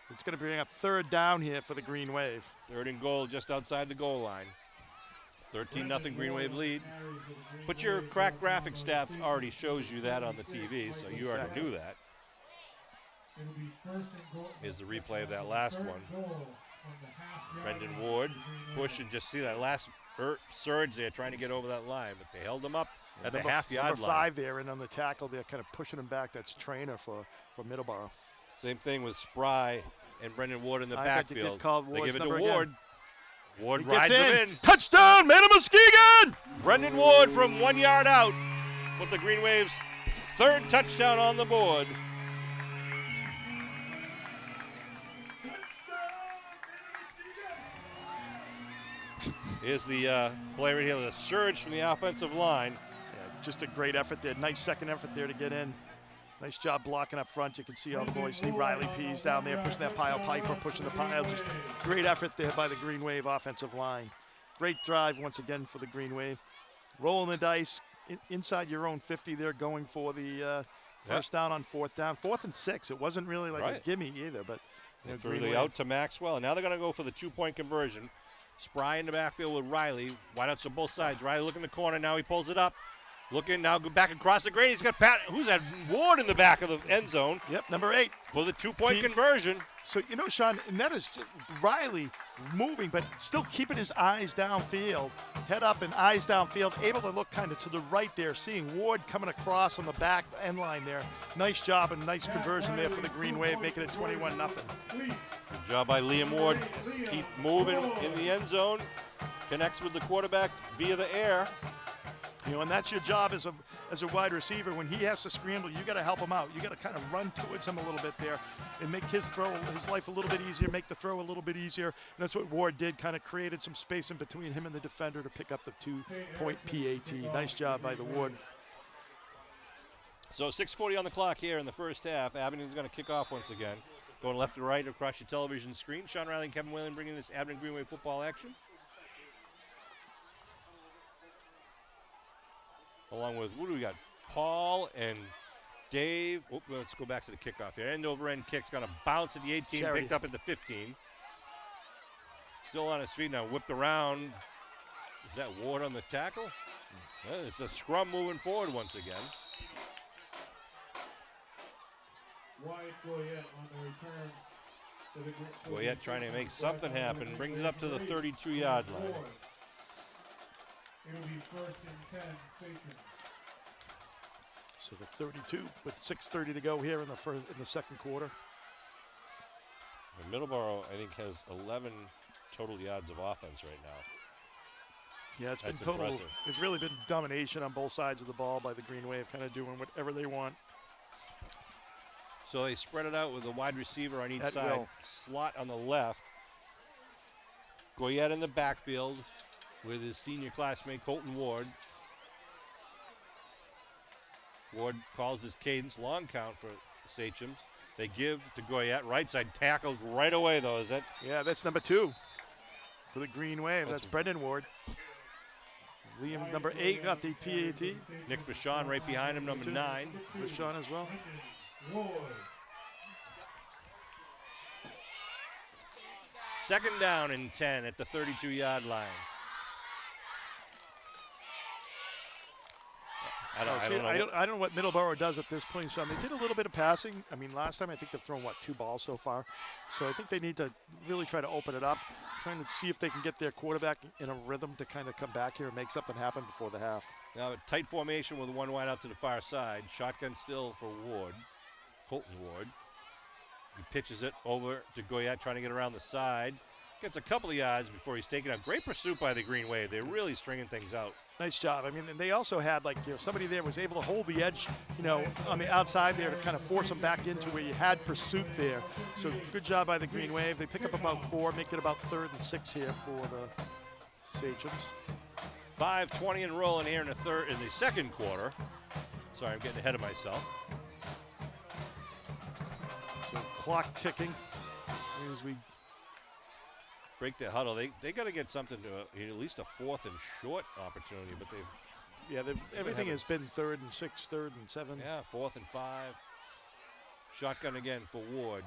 It's going to bring up 3rd down here for the Green Wave. 3rd and goal just outside the goal line. 13-0 Green Wave lead. But your crack graphic staff already shows you that on the TV, so you already knew that. Here's the replay of that last one. Brendan Ward push, and just see that last surge there trying to get over that line, but they held him up at the half-yard line. Number 5 there, and on the tackle they're kind of pushing him back. That's Trainer for Middleborough. Same thing with Spry and Brendan Ward in the backfield. They give it to Ward. Again. Ward rides him in. Touchdown, man of Muskegon! Brendan Ward from 1 yard out with the Green Waves' 3rd touchdown on the board. Here's the play right here, the surge from the offensive line. Yeah, just a great effort there. Nice second effort there to get in. Nice job blocking up front. You can see all the boys. See Riley Pease down there pushing that pile. Piper pushing the pile. Just great effort there by the Green Wave offensive line. Great drive once again for the Green Wave. Rolling the dice inside your own 50 there, going for the first down on 4th down. 4th and 6. It wasn't really like a gimme either, but they threw the out to Maxwell. And now they're going to go for the 2-point conversion. Spry in the backfield with Riley. Wideouts on both sides. Riley looking in the corner. Now he pulls it up. Looking now, go back across the green. He's got who's that? Ward in the back of the end zone. Yep, number 8. For the 2-point conversion. So, Sean, and that is just Riley moving, but still keeping his eyes downfield. Head up and eyes downfield. Able to look kind of to the right there. Seeing Ward coming across on the back end line there. Nice job and nice conversion there for the Green Wave, making it 21-0. Good job by Liam Ward. Keep moving in the end zone. Connects with the quarterback via the air. And that's your job as a wide receiver. When he has to scramble, you got to help him out. You got to kind of run towards him a little bit there and make his life a little bit easier, make the throw a little bit easier. And that's what Ward did, kind of created some space in between him and the defender to pick up the 2-point PAT. Nice job by the Ward. So 6:40 on the clock here in the first half. Abington's going to kick off once again. Going left to right across your television screen. Sean Riley and Kevin Whalen bringing this Abington Green Wave football action. Along with, what do we got? Paul and Dave. Let's go back to the kickoff here. End over end kick's going to bounce at the 18, picked up at the 15. Still on his feet now, whipped around. Is that Ward on the tackle? It's a scrum moving forward once again. Wyatt Goyette on the return. Goyette trying to make something happen. Brings it up to the 32-yard line. It'll be 1st and 10, Sachems. So the 32 with 6:30 to go here in the second quarter. And Middleborough, I think, has 11 total yards of offense right now. Yeah, it's been That's total. impressive. It's really been domination on both sides of the ball by the Green Wave, kind of doing whatever they want. So they spread it out with a wide receiver on each At side. will. Slot on the left. Goyette in the backfield with his senior classmate Colton Ward. Ward calls his cadence, long count for Sachems. They give to Goyette, right side, tackled right away though, is that? Yeah, that's number 2 for the Green Wave. That's Brendan Ward. Liam, number 8, got the PAT. Nick Vachon right behind him, number 9. Vachon as well. Ward. Second down and 10 at the 32-yard line. I don't know what Middleborough does at this point, Sean. They did a little bit of passing. I mean, last time I think they've thrown, 2 balls so far. So I think they need to really try to open it up, trying to see if they can get their quarterback in a rhythm to kind of come back here and make something happen before the half. Now a tight formation with one wide out to the far side. Shotgun still for Ward, Colton Ward. He pitches it over to Goyette, trying to get around the side. Gets a couple of yards before he's taken out. Great pursuit by the Green Wave. They're really stringing things out. Nice job. I mean, and they also had, somebody there was able to hold the edge, on the outside there to kind of force them back into where you had pursuit there. So good job by the Green Wave. They pick up about 4, make it about 3rd and 6 here for the Sachems. 5:20 and rolling here in the second quarter. Sorry, I'm getting ahead of myself. So clock ticking as we break the huddle. They got to get something to at least a 4th and short opportunity, but everything has been 3rd and 6, 3rd and 7. Yeah, 4th and 5. Shotgun again for Ward.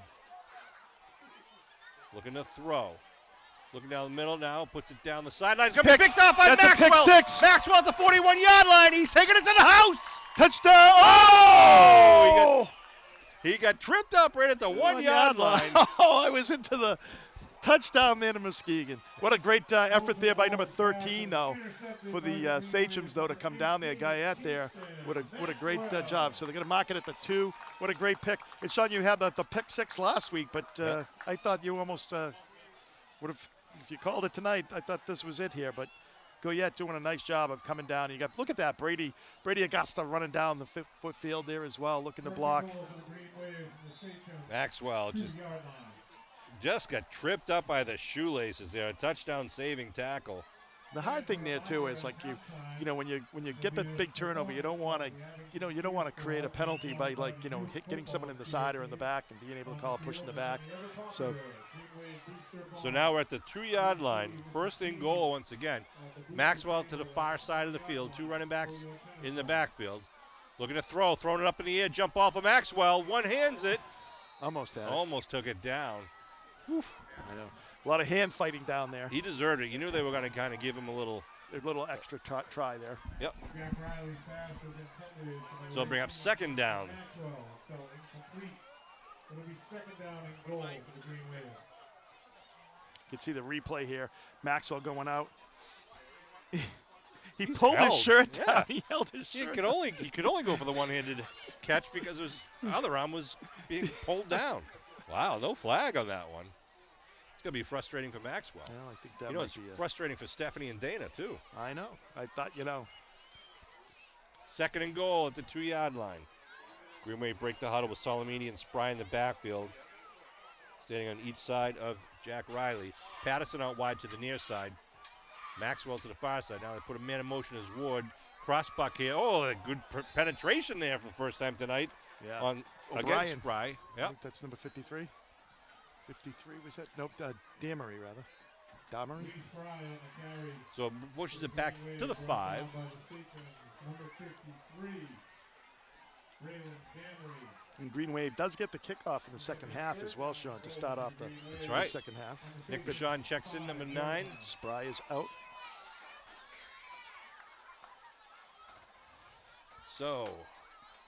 Looking to throw. Looking down the middle now, puts it down the sideline. It's going to be picked up by Maxwell. That's a pick six. Maxwell at the 41-yard line. He's taking it to the house. Touchdown. Oh! He got tripped up right at the 1-yard line. Oh, I was into the touchdown man of Muskegon. What a great effort there by number 13, though, for the Sachems, though, to come down there. Guyette there. What a great job. So they're going to mark it at the 2. What a great pick. It's Sean, you had the pick 6 last week, but I thought you almost would have, if you called it tonight, I thought this was it here. But Goyette doing a nice job of coming down. You got, look at that, Brady Augusta running down the 5-foot field there as well, looking to block. Maxwell just got tripped up by the shoelaces there. A touchdown saving tackle. The hard thing there too is like you know when you get the big turnover, you don't want to create a penalty by getting someone in the side or in the back and being able to call a push in the back. So now we're at the 2-yard line. 1st and goal once again. Maxwell to the far side of the field. 2 running backs in the backfield. Looking to throw, throwing it up in the air, jump off of Maxwell. One hands it. Almost had it. Almost took it down. Oof. I know. A lot of hand fighting down there. He deserved it. You knew they were going to kind of give him a little extra try there. Yep. So they'll bring up 2nd down. It'll be 2nd down and goal for the Green Wave. You can see the replay here. Maxwell going out. He pulled his shirt down. Yeah. He held his shirt. He could only go for the one-handed catch because his other arm was being pulled down. Wow, no flag on that one. It's going to be frustrating for Maxwell. Well, I think that it's frustrating for Stephanie and Dana, too. I know. I thought, 2nd and goal at the 2-yard line. Green Wave break the huddle with Solomini and Spry in the backfield. Standing on each side of Jack Riley. Patterson out wide to the near side. Maxwell to the far side. Now they put a man in motion as Ward. Cross-buck here. Oh, a good penetration there for the first time tonight. Yeah. Against Spry. I think that's number 53. 53 was that? Nope, Damery rather. Damery. So pushes it back to the 5. Number 53. And Green Wave does get the kickoff in the second half as well, Sean, to start off the second half. Nick Vachon checks in, number 9. Spry is out. So,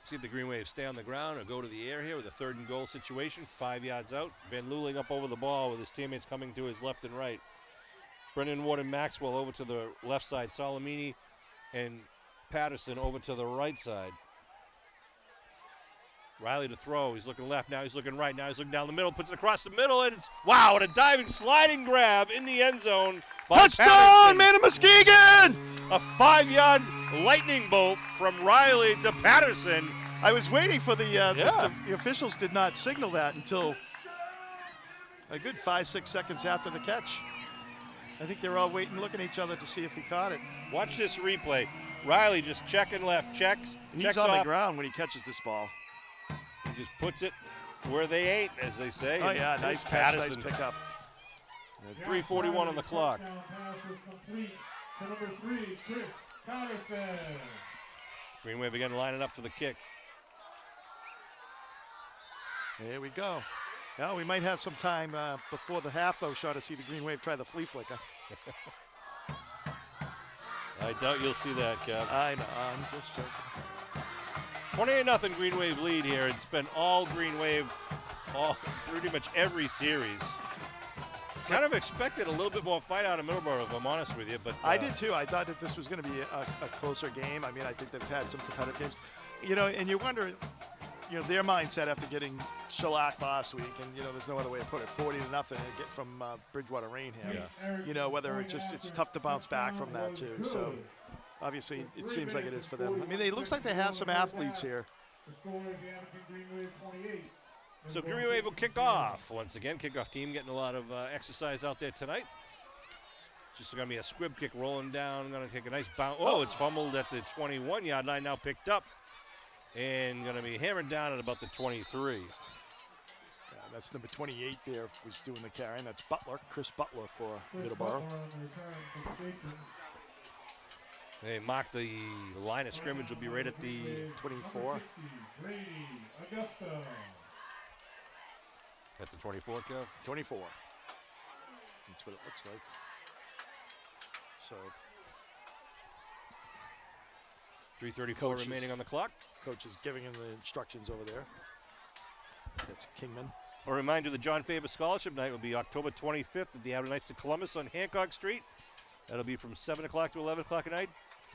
see if the Green Wave stay on the ground or go to the air here with a 3rd and goal situation. 5 yards out. Van Luling up over the ball with his teammates coming to his left and right. Brendan Ward and Maxwell over to the left side. Solomini and Patterson over to the right side. Riley to throw. He's looking left. Now he's looking right. Now he's looking down the middle. Puts it across the middle. And it's, wow, what a diving, sliding grab in the end zone. Touchdown, man of Muskegon! A 5-yard lightning bolt from Riley to Patterson. I was waiting for the officials did not signal that until a good 5-6 seconds after the catch. I think they were all waiting, looking at each other to see if he caught it. Watch this replay. Riley just checking left, checks He's on the ground when he catches this ball. He just puts it where they ain't, as they say. Oh, yeah, nice catch, nice pickup. 3:41 on the clock. Number 3, Chris Patterson. Green Wave again lining up for the kick. There we go. Well, we might have some time before the half, though, Sean, to see the Green Wave try the flea flicker. I doubt you'll see that, Kev. I know, I'm just joking. 28-0 Green Wave lead here. It's been all Green Wave, pretty much every series. Kind of expected a little bit more fight out of Middleborough, if I'm honest with you. But I did too. I thought that this was going to be a closer game. I mean, I think they've had some competitive games. And you wonder, their mindset after getting shellacked last week, and there's no other way to put it, 40-0 and get from Bridgewater Rain here. Yeah. Whether it's tough to bounce back from that too. So obviously it seems like it is for them. I mean, it looks like they have some athletes here. So Green Wave will kick off once again. Kickoff team getting a lot of exercise out there tonight. Just going to be a squib kick rolling down. Going to take a nice bounce. Oh, it's fumbled at the 21-yard line. Now picked up. And going to be hammered down at about the 23. Yeah, that's number 28 there was doing the carrying. That's Butler, Chris Butler for Middleborough. They mark the line of scrimmage will be right at the 24. At the 24, Kev? 24. That's what it looks like. So 3:34 remaining on the clock. Coach is giving him the instructions over there. That's Kingman. A reminder, the John Favor Scholarship Night will be October 25th at the Outer Knights of Columbus on Hancock Street. That'll be from 7 o'clock to 11 o'clock at night.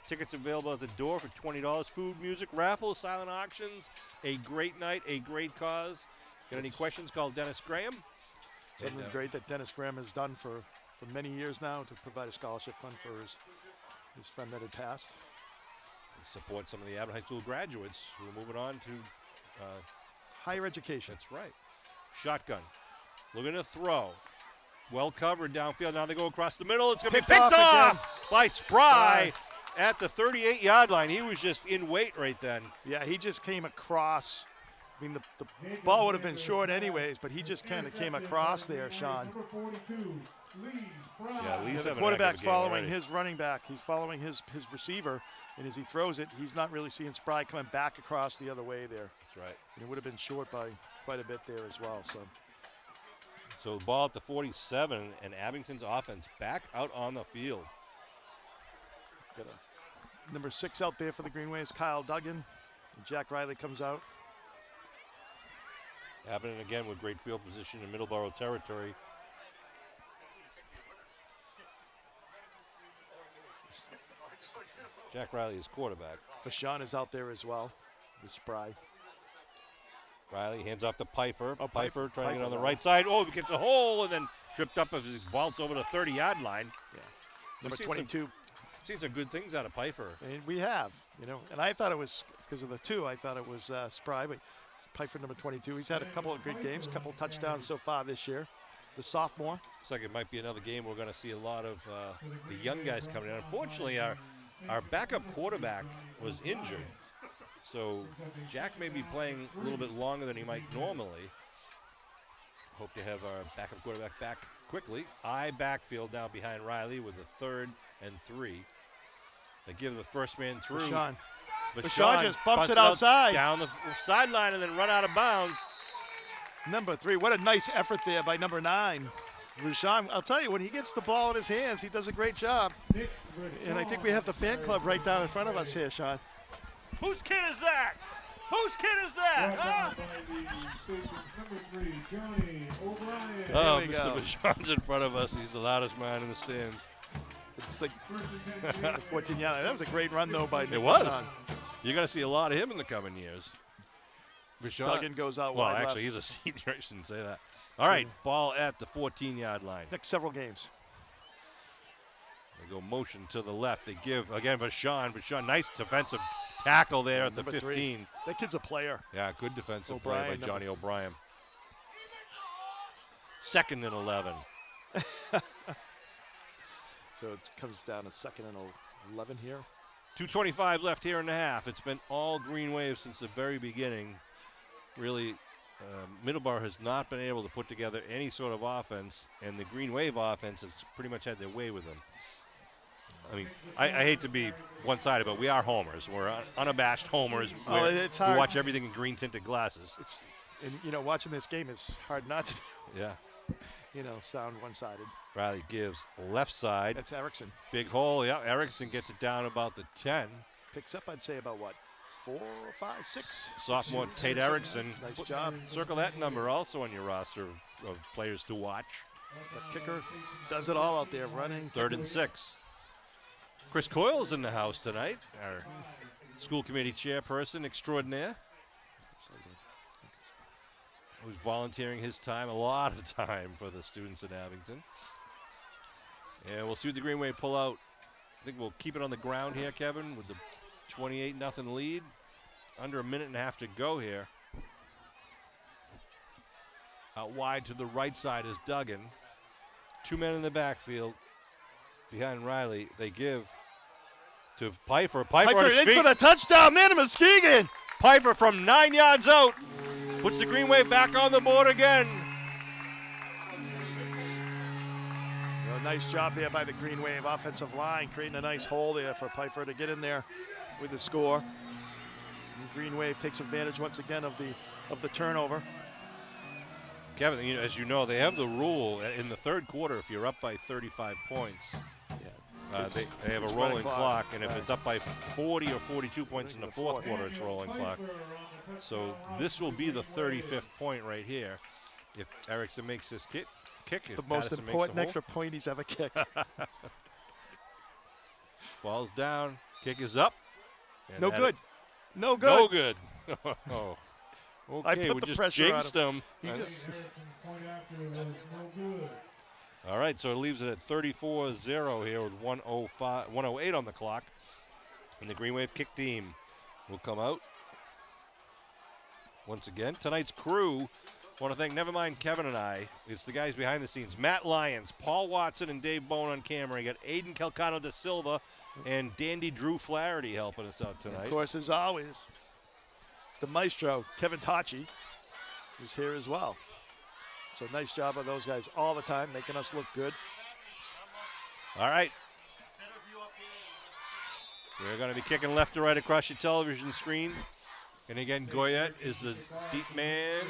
Tickets available at the door for $20. Food, music, raffle, silent auctions. A great night, a great cause. Got any questions? Call Dennis Graham. Something great that Dennis Graham has done for many years now to provide a scholarship fund for his friend that had passed. Support some of the Abington High School graduates who are moving on to higher education. That's right. Shotgun. Looking to throw. Well covered downfield. Now they go across the middle. It's going to be picked off by Spry at the 38-yard line. He was just in weight right then. Yeah, he just came across. I mean, the ball would have been short anyways, but he just kind of came across there, Sean. Yeah, Lee's the quarterback's following his running back. He's following his receiver, and as he throws it, he's not really seeing Spry coming back across the other way there. That's right. And it would have been short by quite a bit there as well. So the ball at the 47, and Abington's offense back out on the field. Got a number 6 out there for the Greenways, Kyle Duggan. And Jack Riley comes out. Happening again with great field position in Middleborough territory. Jack Riley is quarterback. Vashon is out there as well with Spry. Riley hands off to Pfeiffer. Oh, Pfeiffer trying to get on the Pfeiffer. right side. Oh, he gets a hole and then tripped up as he vaults over the 30-yard line. Yeah. Number 22. Seen some good things out of Pfeiffer. And we have, and I thought it was because of the 2. I thought it was Spry, but Pfeiffer number 22. He's had a couple of good games, a couple of touchdowns so far this year. The sophomore. Looks like it might be another game we're going to see a lot of the young guys coming in. Unfortunately, our backup quarterback was injured. So Jack may be playing a little bit longer than he might normally. Hope to have our backup quarterback back quickly. Backfield now behind Riley with a 3rd and 3. They give the first man through. Vashon just bumps it outside. Down the sideline and then run out of bounds. Number 3, what a nice effort there by number 9. Vashon, I'll tell you, when he gets the ball in his hands, he does a great job. And I think we have the fan club right down in front of us here, Sean. Whose kid is that? Whose kid is that? Oh, Mr. Vashon's in front of us. He's the loudest man in the stands. It's like 14-yard. That was a great run, though, by Nick It was. Vashon. You're going to see a lot of him in the coming years. Vashon, Duggan goes out well, wide actually, left. he's a senior. I shouldn't say that. All right, ball at the 14-yard line. Next several games. They go motion to the left. They give, again, Vashon. Vashon, nice defensive tackle there at the Number 15. 3. That kid's a player. Yeah, good defensive O'Brien, play by Johnny O'Brien. 2nd and 11. So it comes down to 2nd and 11 here. 2:25 left here in the half. It's been all Green Wave since the very beginning. Really, Middleborough has not been able to put together any sort of offense, and the Green Wave offense has pretty much had their way with them. I mean, I hate to be one-sided, but we are homers. We're unabashed homers. It's hard. We watch everything in green-tinted glasses. And watching this game, it's hard not to, Yeah. sound one-sided. Riley gives left side. That's Erickson. Big hole. Yeah, Erickson gets it down about the 10. Picks up, I'd say, about 4, 5, 6. Sophomore six, Tate six, Erickson. Nice job. Circle that number also on your roster of players to watch. The kicker does it all out there, running. 3rd and 6. Chris Coyle's in the house tonight, our school committee chairperson extraordinaire, who's volunteering his time, a lot of time, for the students in Abington. And we'll see what the Green Wave pull out. I think we'll keep it on the ground here, Kevin, with the 28-0 lead. Under a minute and a half to go here. Out wide to the right side is Duggan. 2 men in the backfield. behind Riley. They give to Pfeiffer. Pfeiffer on his in feet. for the touchdown, man, Muskegon. Pfeiffer from 9 yards out puts the Green Wave back on the board again. Nice job there by the Green Wave offensive line, creating a nice hole there for Pfeiffer to get in there with the score. And Green Wave takes advantage once again of the turnover. Kevin, as you know, they have the rule in the third quarter. If you're up by 35 points, they have a rolling clock, and if it's up by 40 or 42 points in the fourth quarter, it's rolling clock. So this will be the 35th point right here. If Erickson makes this kick, the most important extra point he's ever kicked. Ball's down, kick is up. No good. No good. Oh. I Okay, put the pressure jinxed him. All right, so it leaves it at 34-0 here with 1:08 on the clock. And the Green Wave kick team will come out. Once again, tonight's crew, want to thank, never mind Kevin and I, it's the guys behind the scenes. Matt Lyons, Paul Watson, and Dave Bone on camera. You got Aiden Calcano da Silva and Dandy Drew Flaherty helping us out tonight. Of course, as always, the maestro, Kevin Tachi, is here as well. So nice job of those guys all the time, making us look good. All right. We're going to be kicking left to right across your television screen. And again, Goyette is the deep man.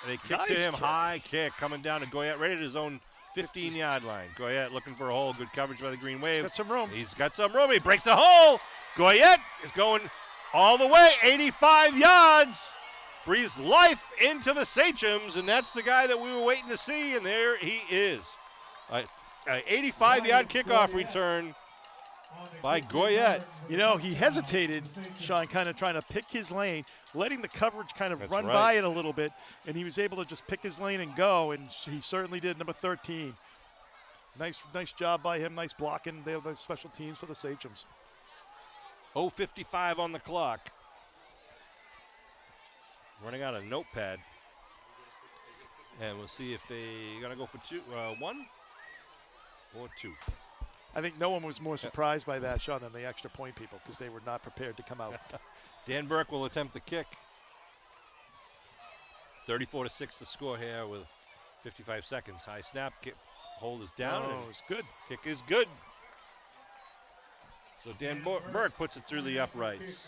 They kick to him, high kick coming down to Goyette, right at his own 15-yard line. Goyette looking for a hole, good coverage by the Green Wave. Got some room. He's got some room. He breaks the hole. Goyette is going all the way, 85 yards. Breathes life into the Sachems, and that's the guy that we were waiting to see, and there he is. An 85-yard kickoff return by Goyette. He hesitated, Sean, kind of trying to pick his lane, letting the coverage kind of run right. by it a little bit, and he was able to just pick his lane and go, and he certainly did, number 13. Nice job by him, nice blocking. They have the special teams for the Sachems. 0:55 on the clock. Running out of notepad. And we'll see if they're going to go for one or two. I think no one was more surprised by that, Sean, than the extra point people, because they were not prepared to come out. Dan Burke will attempt the kick. 34-6 the score here with 55 seconds. High snap, kick, hold is down. Oh, it's good. Kick is good. So Dan Burke puts it through the uprights.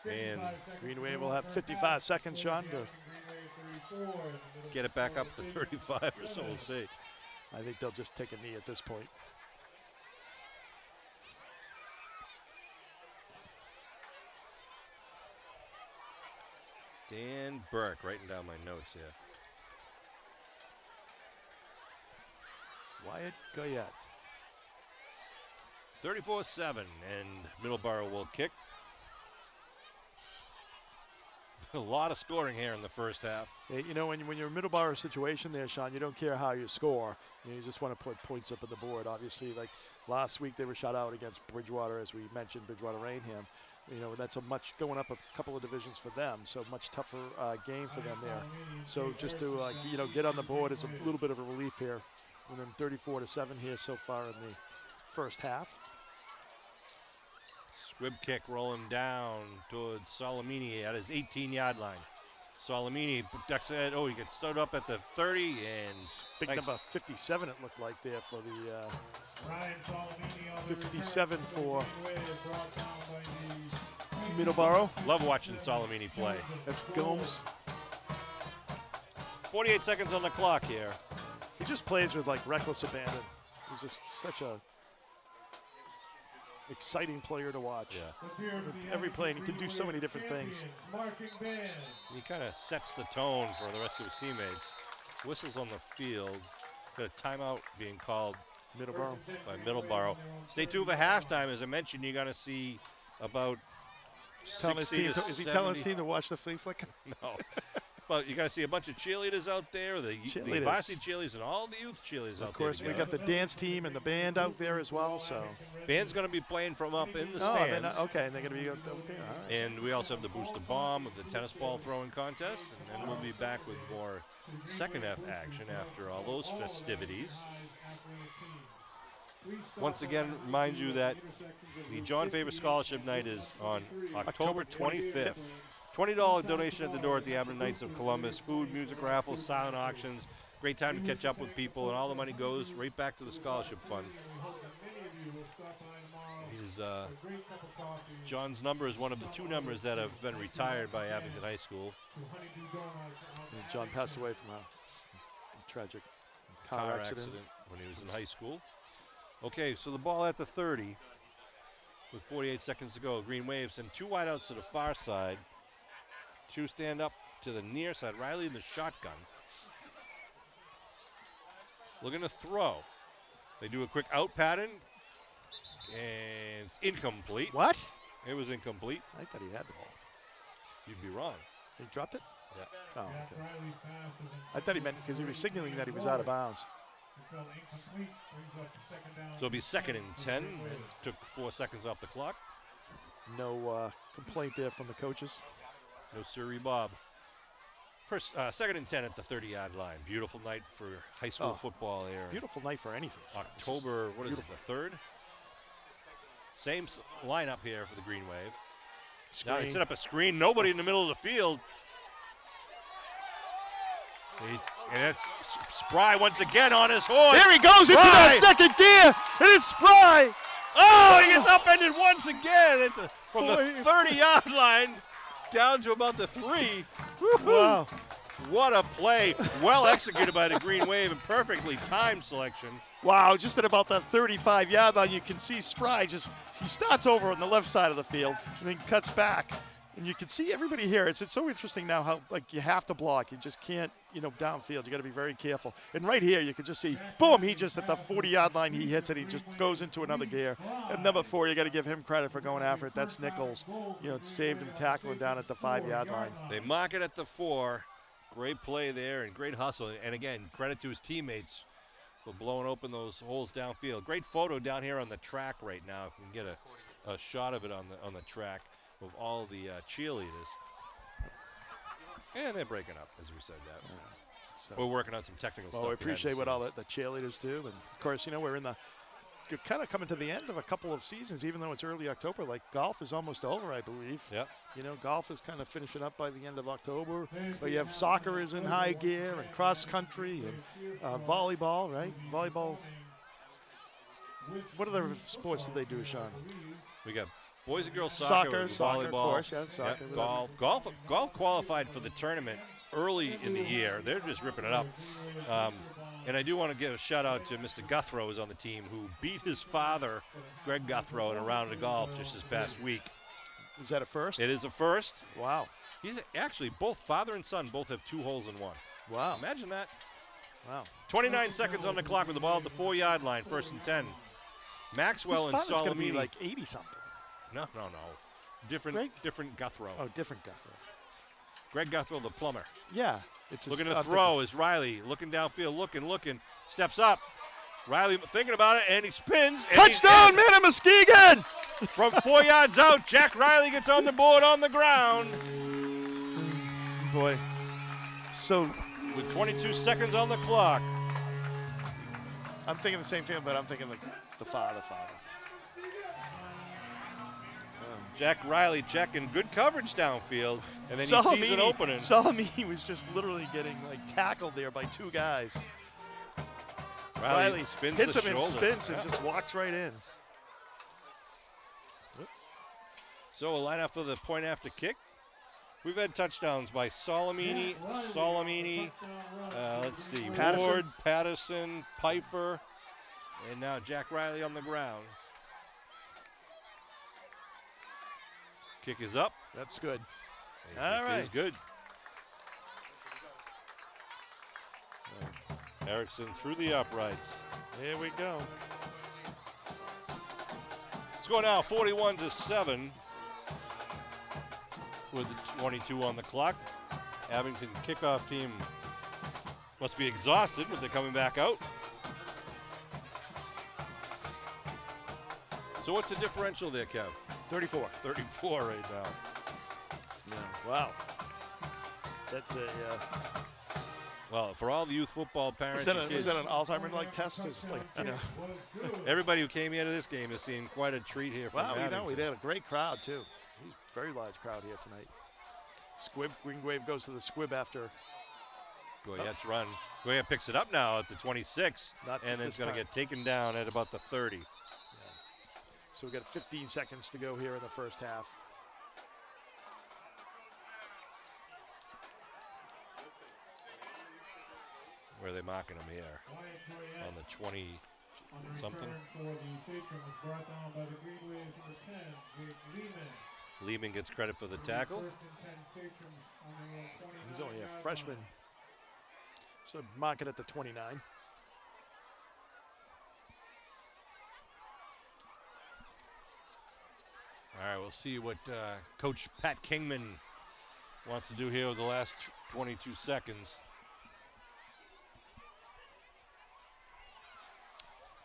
And Green Wave will have 55 seconds, Sean, to get it back up to 35 or so, we'll see. I think they'll just take a knee at this point. Dan Burke, writing down my notes here. Wyatt Goyette. 34-7, and Middleborough will kick. A lot of scoring here in the first half. Yeah, when you're in a Middleborough situation there, Sean, you don't care how you score. You just want to put points up on the board. Obviously, like last week, they were shut out against Bridgewater, as we mentioned, Bridgewater-Rainham. That's going up a couple of divisions for them, so much tougher game for them there. So just to get on the board is a little bit of a relief here. And then 34-7 here so far in the first half. Squib kick rolling down towards Salamini at his 18-yard line. Salamini ducks it. Oh, he gets stood up at the 30 and big number 57. It looked like there for the 57 for Middleborough. Love watching Salamini play. That's Gomes. 48 seconds on the clock here. He just plays with reckless abandon. He's just such a exciting player to watch. Yeah. Every play, and he can do so many different things. He kind of sets the tone for the rest of his teammates. Whistles on the field. Got a timeout being called by Middleborough. Stay tuned for halftime. As I mentioned, you're going to see about 60 to 70. Is he telling his team to watch the flea flick? No. But you're going to see a bunch of cheerleaders out there, the varsity cheerleaders and all the youth cheerleaders out there. Of course, we got the dance team and the band out there as well. So band's going to be playing from up in the stands. Okay, and they're going to be out there. All right. And we also have the booster bomb of the tennis ball throwing contest. And then we'll be back with more second half action after all those festivities. Once again, remind you that the John Favor Scholarship Night is on October 25th. $20 donation at the door at the Abington Knights of Columbus. Food, music raffles, silent auctions. Great time to catch up with people, and all the money goes right back to the scholarship fund. John's number is one of the 2 numbers that have been retired by Abington High School. And John passed away from a tragic car accident when he was in high school. Okay, so the ball at the 30 with 48 seconds to go. Green Waves and 2 wideouts to the far side. 2 stand up to the near side. Riley in the shotgun. Looking to throw. They do a quick out pattern, and it's incomplete. What? It was incomplete. I thought he had the ball. You'd be wrong. He dropped it? Yeah. Oh, okay. I thought he meant because he was signaling that he was out of bounds. So it'll be 2nd and 10. It took 4 seconds off the clock. No complaint there from the coaches. No siree, Bob. First, 2nd and 10 at the 30-yard line. Beautiful night for high school football there. Beautiful night for anything. October, what is it, the 3rd? Same lineup here for the Green Wave. Now they set up a screen. Nobody in the middle of the field. And that's Spry once again on his horse. There he goes into that second gear. It is Spry. Oh, he gets upended once again from the 30-yard line down to about the 3. Wow. What a play. Well executed by the Green Wave and perfectly timed selection. Wow, just at about that 35-yard line, you can see Spry he starts over on the left side of the field and then cuts back. And you can see everybody here. It's so interesting now how, like, you have to block. You just can't, downfield. You got to be very careful. And right here, you can just see, boom, he just at the 40-yard line, he hits it. He just goes into another gear. And number 4, you got to give him credit for going after it. That's Nichols. Saved him tackling down at the 5-yard line. They mark it at the 4. Great play there and great hustle. And again, credit to his teammates for blowing open those holes downfield. Great photo down here on the track right now. If we can get a shot of it on the track of all the cheerleaders. And they're breaking up, as we said that. So we're working on some technical stuff. Well, we appreciate what all the cheerleaders do. And, of course, we're kind of coming to the end of a couple of seasons, even though it's early October. Like, golf is almost over, I believe. Yeah. Golf is kind of finishing up by the end of October. But you have soccer is in high gear, and cross country, and volleyball, right? Volleyball. What other sports did they do, Sean? We got boys and girls soccer, volleyball, of course, yeah, soccer, golf qualified for the tournament early in the year. They're just ripping it up. And I do want to give a shout out to Mr. Guthrow, who's on the team, who beat his father, Greg Guthrow, in a round of golf just this past week. Is that a first? It is a first. Wow. He's actually, both father and son both have 2 holes in 1. Wow. Imagine that. Wow. 29 seconds on the clock with the ball at the 4-yard line, 1st and 10. Maxwell and His father's going to be Solomini. like 80-something. No. Different Guthrow. Oh, different Guthrow. Greg Guthrow, the plumber. Yeah. Looking to throw is Riley. Looking downfield, looking. Steps up. Riley thinking about it, and he spins. And touchdown, man, Muskegon! From 4 yards out, Jack Riley gets on the board on the ground. Boy. So, with 22 seconds on the clock. I'm thinking the same thing, but I'm thinking the father. Jack Riley checking good coverage downfield, and then he sees an opening. Solomini was just literally getting tackled there by 2 guys. Riley spins hits the him shoulder. and spins and just walks right in. So a line up for the point after kick. We've had touchdowns by Solomini, let's see, Patterson. Ward, Patterson, Pfeiffer, and now Jack Riley on the ground. Kick is up. That's good. All right. It's good. Erickson through the uprights. Here we go. Score now 41-7 with the 22 on the clock. Abington kickoff team must be exhausted, but they're coming back out. So what's the differential there, Kev? 34. 34 right now. Yeah. Wow. That's Well, for all the youth football parents and Was kids, that an Alzheimer-like test? It's like, everybody who came into this game is seeing quite a treat here from wow, Abington. we had a great crowd, too. Very large crowd here tonight. Squib, Green Wave goes to the squib after. Goyette's run. Goyette picks it up now at the 26, Not and it's going to time. get taken down at about the 30. So we got 15 seconds to go here in the first half. Where are they marking him here? On the 20 something. Lehman gets credit for the tackle. He's only a freshman. So mark it at the 29. All right, we'll see what Coach Pat Kingman wants to do here with the last 22 seconds.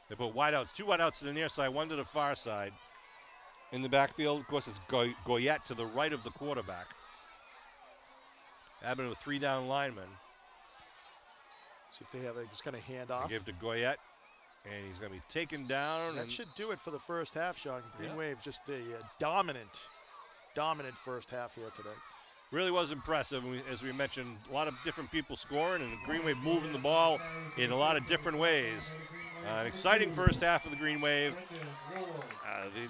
They put wideouts, 2 wideouts to the near side, 1 to the far side. In the backfield, of course, it's Goyette to the right of the quarterback. Abington with 3 down linemen. See if they have just kind of hand off. They give to Goyette, and he's going to be taken down. That should do it for the first half, Sean. Green Yeah. Wave just a dominant first half here today. Really was impressive. As we mentioned, a lot of different people scoring, and Green Wave moving the ball in a lot of different ways. An exciting first half of the Green Wave.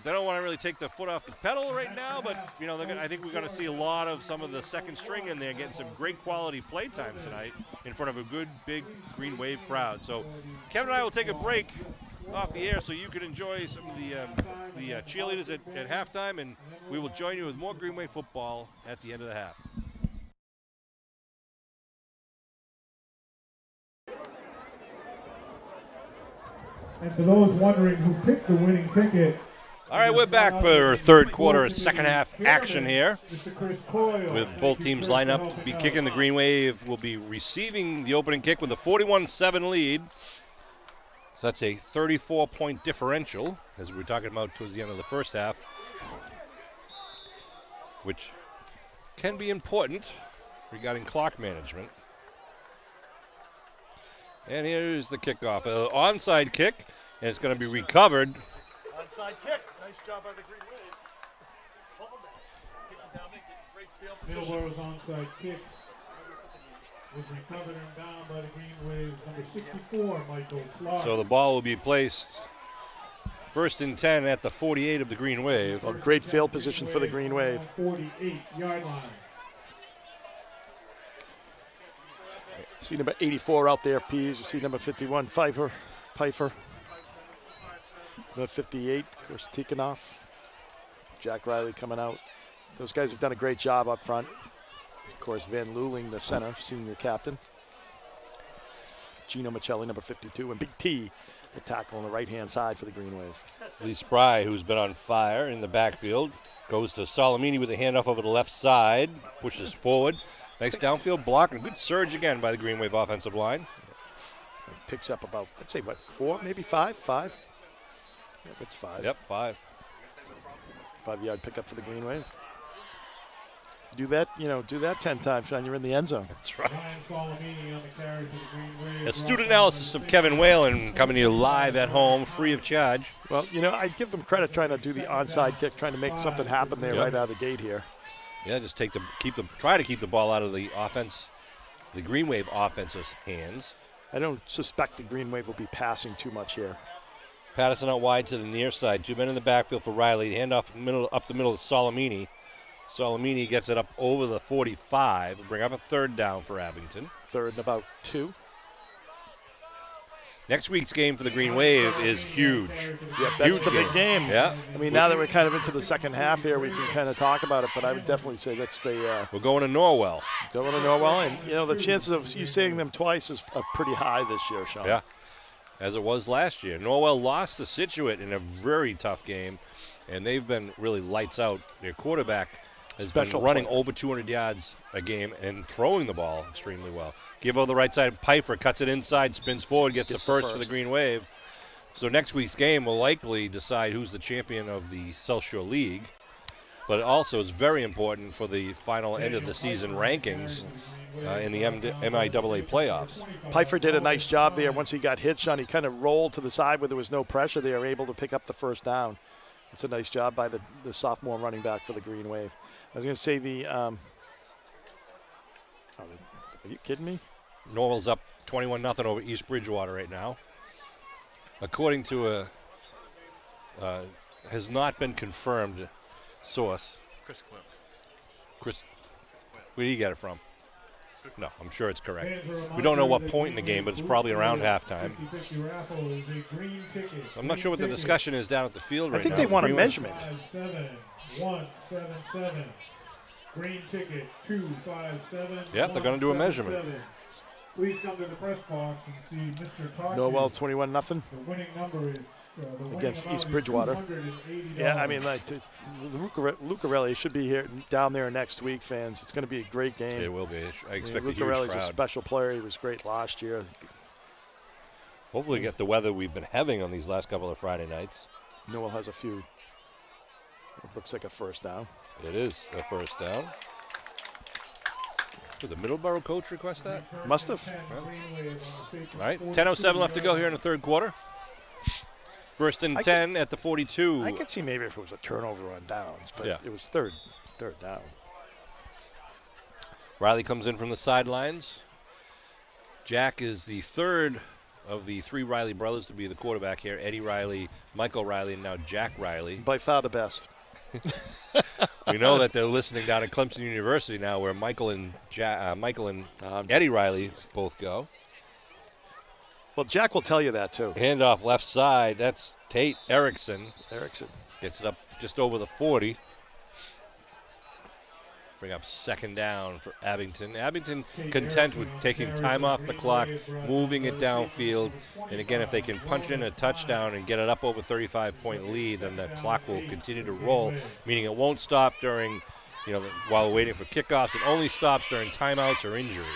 They don't want to really take the foot off the pedal right now, but I think we're going to see a lot of some of the second string in there getting some great quality play time tonight in front of a good, big Green Wave crowd. So Kevin and I will take a break off the air so you can enjoy some of the cheerleaders at halftime, and we will join you with more Green Wave football at the end of the half. And for those wondering who picked the winning ticket, All right, we're back for third quarter, second half action here with both teams lined up to be kicking. The Green Wave will be receiving the opening kick with a 41-7 lead. So that's a 34-point differential, as we were talking about towards the end of the first half, which can be important regarding clock management. And here's the kickoff. Onside kick, and it's going to be recovered. Onside kick. Nice job by the Green Wave. Hold that. Kick it down, make it great field position. Middleborough's onside kick was recovered and down by the Green Wave's number 64, Michael Clark. So the ball will be placed first and 10 at the 48 of the Green Wave. Well, great field position for the Green Wave. 48-yard line. See number 84 out there, Pease. You see number 51, Pfeiffer. Number 58, of course, Tikhonov. Jack Riley coming out. Those guys have done a great job up front. Of course, Van Luling, the center, senior captain. Gino Michelli, number 52, and Big T, the tackle on the right-hand side for the Green Wave. Lee Spry, who's been on fire in the backfield, goes to Salamini with a handoff over the left side, pushes forward. Nice downfield block and a good surge again by the Green Wave offensive line. Picks up about, I'd say, what, 4, maybe 5? 5? Yeah, that's 5. Yep, 5. 5-yard pickup for the Green Wave. Do that 10 times, Sean. You're in the end zone. That's right. Ryan Salamini on the carry for the Green Wave. Astute analysis of Kevin Whalen coming to you live at home, free of charge. Well, I give them credit trying to do the onside kick, trying to make something happen there right out of the gate here. Yeah, just try to keep the ball out of the Green Wave offense's hands. I don't suspect the Green Wave will be passing too much here. Patterson out wide to the near side. 2 men in the backfield for Riley. Handoff up the middle to Salamini. Salamini gets it up over the 45. We'll bring up a third down for Abington. Third and about 2. Next week's game for the Green Wave is huge. Yeah, that's Huge the big game. Yeah. I mean, now that we're kind of into the second half here, we can kind of talk about it, but I would definitely say that's the We're going to Norwell. going to Norwell. And, the chances of you seeing them twice is pretty high this year, Sean. Yeah, as it was last year. Norwell lost to Situate in a very tough game, and they've been really lights out. Their quarterback has been running over 200 yards a game and throwing the ball extremely well. Give over the right side. Pfeiffer cuts it inside, spins forward, gets the first for the Green Wave. So next week's game will likely decide who's the champion of the South Shore League. but also is very important for the final end of the season rankings in the MIAA playoffs. Pfeiffer did a nice job there. Once he got hit, Sean, he kind of rolled to the side where there was no pressure. They were able to pick up the first down. It's a nice job by the sophomore running back for the Green Wave. I was going to say are you kidding me? Norwell's up 21-0 over East Bridgewater right now. According to has not been confirmed source. Chris Close. Chris, where did you get it from? No, I'm sure it's correct. We don't know what point in the game, but it's probably around halftime. So I'm not sure what the discussion is down at the field right now. I think they want a measurement. 177. Green ticket 257. Yeah, they're going to do a measurement. Please come to the press box and see Mr. Tosh. Norwell 21-0. The winning number is against East Bridgewater. Yeah, I mean, like Lucarelli should be here down there next week, fans. It's going to be a great game. It will be. I expect a huge Lucarelli's crowd. a special player. He was great last year. Hopefully get the weather we've been having on these last couple of Friday nights. Noel has a few. It looks like a first down. It is a first down. Did the Middleborough coach request that? Must have. All right, 10:07 left to go here in the third quarter. First and 10 at the 42. I could see maybe if it was a turnover on downs, but Yeah. it was third down. Riley comes in from the sidelines. Jack is the third of the three Riley brothers to be the quarterback here. Eddie Riley, Michael Riley, and now Jack Riley. By far the best. We know that they're listening down at Clemson University now, where Michael and Eddie Riley both go. Well, Jack will tell you that, too. Handoff left side. That's Tate Erickson. Gets it up just over the 40. Bring up second down for Abington. Abington content with taking time off the clock, moving it downfield. And again, if they can punch in a touchdown and get it up over 35-point lead, then the clock will continue to roll, meaning it won't stop during, while waiting for kickoffs. It only stops during timeouts or injuries.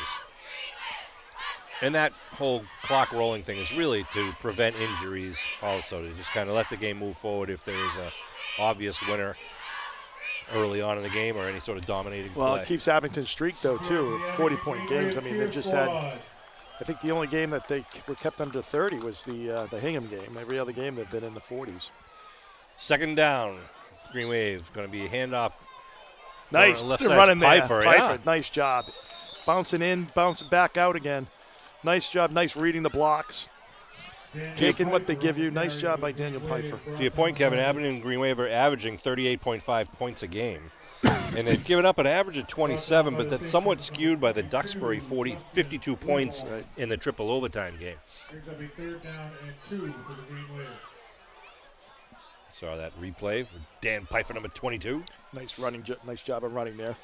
And that whole clock rolling thing is really to prevent injuries also, to just kind of let the game move forward if there is a obvious winner early on in the game or any sort of dominating play. Well, it keeps Abington's streak, though, too, 40-point games. I mean, they've just had, I think the only game that they were kept under 30 was the Hingham game. Every other game they've been in the 40s. Second down. Green Wave going to be a handoff. Nice. Left They're side. running there. Pfeiffer, Yeah. Nice job. Bouncing in, bouncing back out again. Nice job. Nice reading the blocks. Taking what they give you. Nice job by Daniel Pfeiffer. To your point, Kevin, Abington and Green Wave are averaging 38.5 points a game. And they've given up an average of 27, but that's somewhat skewed by the Duxbury 52 points in the triple overtime game. Saw that replay for Dan Pfeiffer, number 22. Nice job of running there.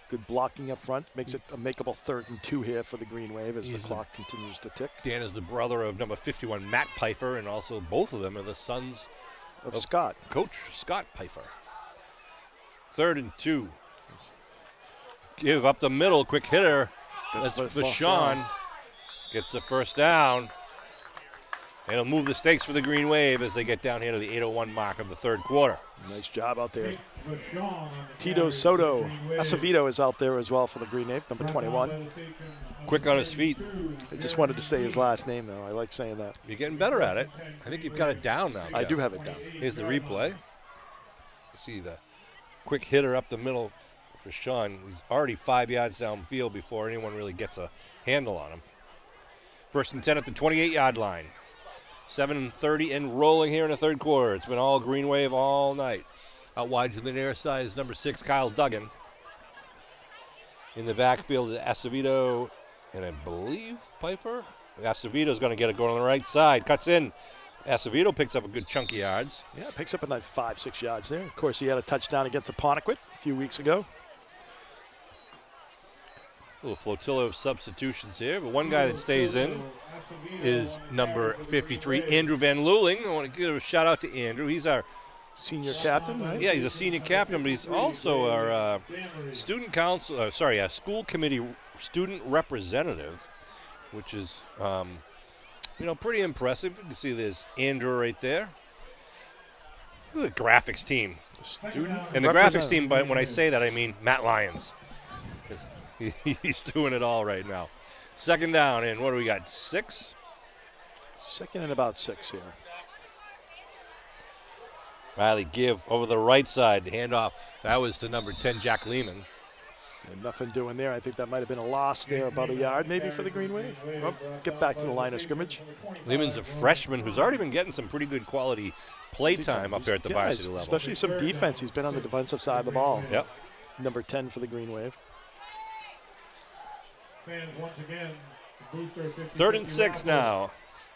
Good blocking up front. Makes it a makeable 3rd and 2 here for the Green Wave as the clock continues to tick. Dan is the brother of number 51, Matt Pfeiffer, and also both of them are the sons of Scott. Coach Scott Pfeiffer. 3rd and 2. Give up the middle, quick hitter. That's Vashon. Gets the first down. And it'll move the stakes for the Green Wave as they get down here to the 8:01 mark of the third quarter. Nice job out there. Tito Soto. Acevedo is out there as well for the Green Wave, number 21. Quick on his feet. I just wanted to say his last name, though. I like saying that. You're getting better at it. I think you've got it down now. I do have it down. Here's the replay. See the quick hitter up the middle for Sean. He's already 5 yards downfield before anyone really gets a handle on him. 1st and 10 at the 28-yard line. 7:30 and rolling here in the third quarter. It's been all Green Wave all night. Out wide to the near side is number 6, Kyle Duggan. In the backfield is Acevedo and I believe Pfeiffer. Acevedo's going to get it going on the right side. Cuts in. Acevedo picks up a good chunk of yards. Yeah, picks up a nice 5-6 yards there. Of course, he had a touchdown against Apponequet a few weeks ago. A little flotilla of substitutions here, but one guy that stays in is number 53, Andrew Van Luling. I want to give a shout out to Andrew. He's our senior captain, right? Yeah, he's a senior captain, but he's also our school committee student representative, which is, pretty impressive. You can see there's Andrew right there. Look at the graphics team. Student And the graphics team, but when I say that, I mean Matt Lyons. He's doing it all right now. Second down, and what do we got, 6? Second and about 6 here. Riley give over the right side, handoff. That was to number 10, Jack Lehman. And nothing doing there. I think that might have been a loss there, about a yard maybe for the Green Wave. Well, get back to the line of scrimmage. Lehman's a freshman who's already been getting some pretty good quality play time up there at the varsity level. Especially some defense. He's been on the defensive side of the ball. Yep. Number 10 for the Green Wave. Fans, once again, booster 50, 3rd and 6 now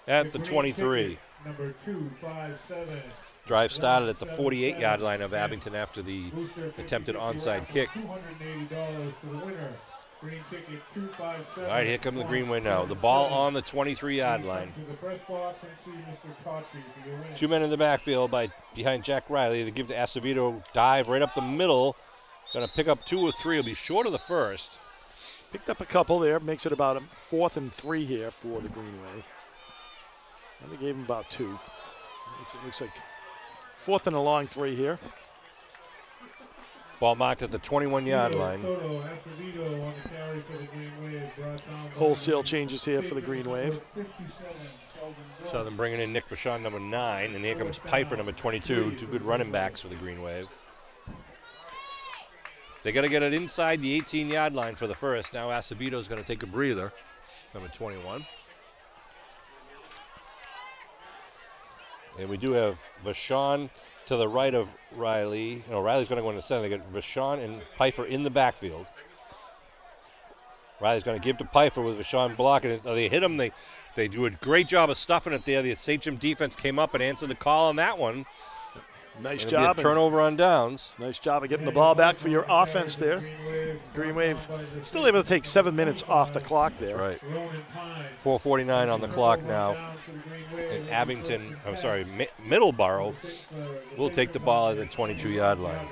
at the 23. Number 257. Drive started at the 48-yard line of Abington after the attempted onside kick. $280 for the winner. Green ticket 257. All right, here come the Green Wave now. The ball on the 23-yard line. To the press box and see Mr. Tachi for your win. 2 men in the backfield behind Jack Riley. They give to Acevedo, dive right up the middle. Going to pick up 2 or 3. Will be short of the first. Picked up a couple there. Makes it about a 4th and 3 here for the Green Wave. And they gave him about 2. It looks like 4th and a long 3 here. Ball marked at the 21-yard line. Wholesale changes here for the Green Wave. So them bringing in Nick Vachon, number 9, and here comes Pfeiffer, number 22. 2 good running backs for the Green Wave. They got to get it inside the 18-yard line for the first. Now Acevedo's going to take a breather, number 21. And we do have Vachon to the right of Riley. No, Riley's going to go in the center. They got Vachon and Pfeiffer in the backfield. Riley's going to give to Pfeiffer with Vachon blocking it. They hit him. They do a great job of stuffing it there. The Sachem defense came up and answered the call on that one. Nice It'll job. Be a turnover on downs. Nice job of getting the ball back for your offense there. Green Wave still able to take 7 minutes off the clock there. That's right. 4:49 on the clock now. And Abington, Middleborough will take the ball at the 22-yard line.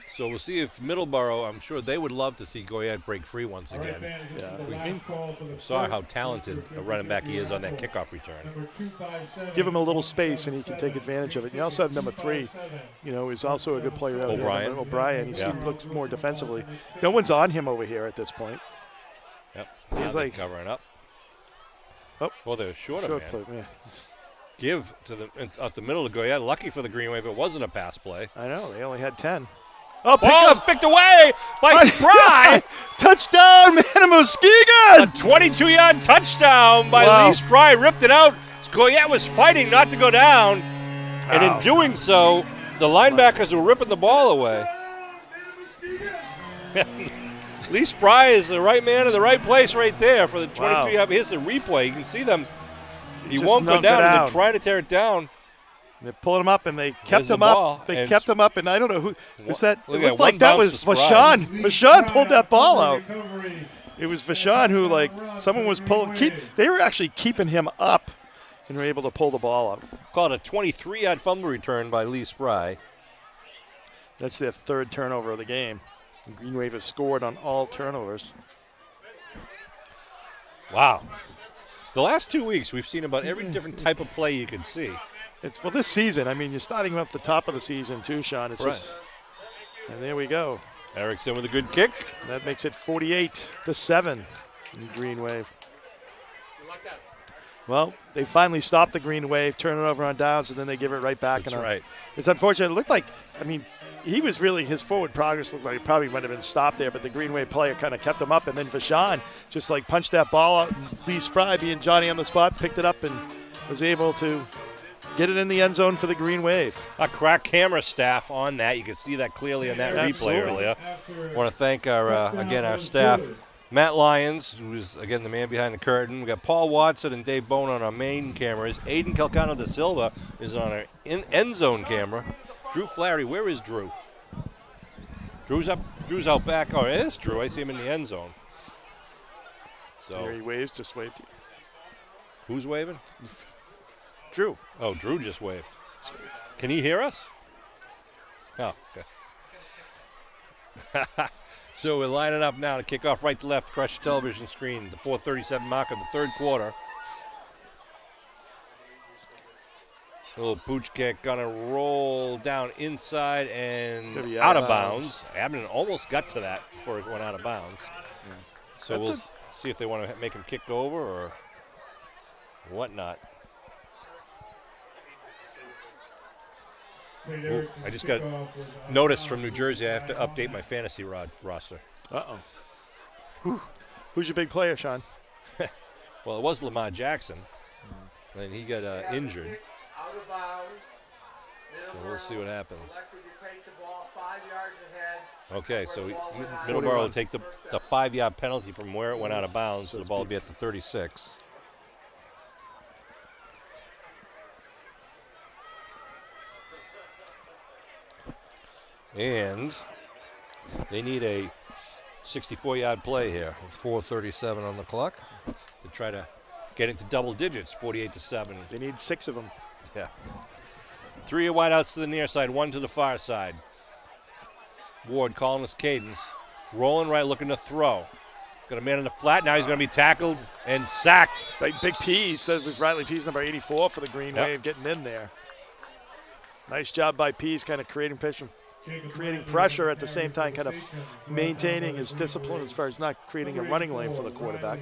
So we'll see if Middleborough, I'm sure they would love to see Goyette break free once again. Yeah. We saw how talented a running back he is on that kickoff return. Give him a little space and he can take advantage of it. You also have number 3, is also a good player out O'Brien. here. O'Brien. He looks more defensively. No one's on him over here at this point. Yep. He's like covering up. Oh, well, they're short play, man. Give to up the middle to Goyette. Lucky for the Green Wave, it wasn't a pass play. I know. They only had 10. Ball's picked away by Spry. Touchdown, man, Muskegon! A 22-yard touchdown by Lee Spry. Ripped it out. Goyette was fighting not to go down. And in doing so, the linebackers were ripping the ball away. Lee Spry is the right man in the right place right there for the 22-yard. Here's the replay. You can see them. He won't go down. They're trying to tear it down. They pulled him up, and they kept him up. They kept him up, and I don't know who was that. It looked like that was Vachon. Vachon pulled that ball out. It was Vachon who, someone was pulling. They were actually keeping him up, and were able to pull the ball out. Called a 23-yard fumble return by Lee Spry. That's their 3rd turnover of the game. The Green Wave has scored on all turnovers. Wow. The last 2 weeks, we've seen about every different type of play you can see. This season, you're starting up the top of the season too, Sean. It's just, and there we go. Erickson with a good kick. That makes it 48-7 in Green Wave. Well, they finally stopped the Green Wave, turn it over on downs, and then they give it right back. That's right. It's unfortunate. It looked like, he was really, his forward progress looked like it probably might have been stopped there, but the Green Wave player kind of kept him up, and then Vachon just punched that ball out, and Lee Spry, being Johnny on the spot, picked it up and was able to get it in the end zone for the Green Wave. A crack camera staff on that. You can see that clearly on that replay earlier. I want to thank our staff. Matt Lyons, who is, again, the man behind the curtain. We got Paul Watson and Dave Bone on our main cameras. Aiden Calcano da Silva is on our end zone camera. Drew Flaherty, where is Drew? Drew's out back. Oh, it is Drew. I see him in the end zone. So there he waves, just waved. Who's waving? Drew. Oh, Drew just waved. Can he hear us? Oh, okay. So we're lining up now to kick off right to left across your television screen. The 4:37 mark of the 3rd quarter. Little pooch kick, gonna roll down inside and Gonna be out of bounds. Abington almost got to that before it went out of bounds. Yeah. So we'll see if they want to make him kick over or whatnot. Ooh, I just got notice from New Jersey. I have to update my fantasy roster. Uh-oh. Who's your big player, Sean? Well, it was Lamar Jackson, and he got injured. So we'll see what happens. Okay, so Middleborough will take the 5-yard penalty from where it went out of bounds, so the ball will be at the 36. And they need a 64-yard play here, 4:37 on the clock, to try to get it to double digits, 48-7. They need 6 of them. Yeah. 3 wideouts to the near side, 1 to the far side. Ward calling his cadence. Rolling right, looking to throw. Got a man in the flat. Now he's going to be tackled and sacked. Big Pease. That was Riley Pease, number 84 for the Green Wave, getting in there. Nice job by Pease, kind of creating pressure at the same time, kind of maintaining his discipline as far as not creating a running lane for the quarterback.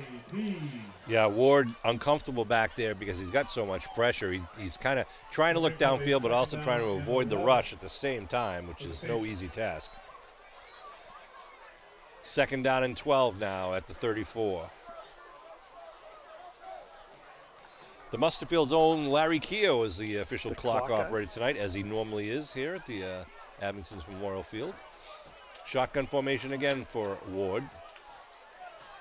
Yeah, Ward uncomfortable back there because he's got so much pressure. He's kind of trying to look downfield but also trying to avoid the rush at the same time, which is no easy task. 2nd down and 12 now at the 34. The Musterfield's own Larry Keogh is the official clock operator tonight, as he normally is here at the Abington's Memorial Field. Shotgun formation again for Ward.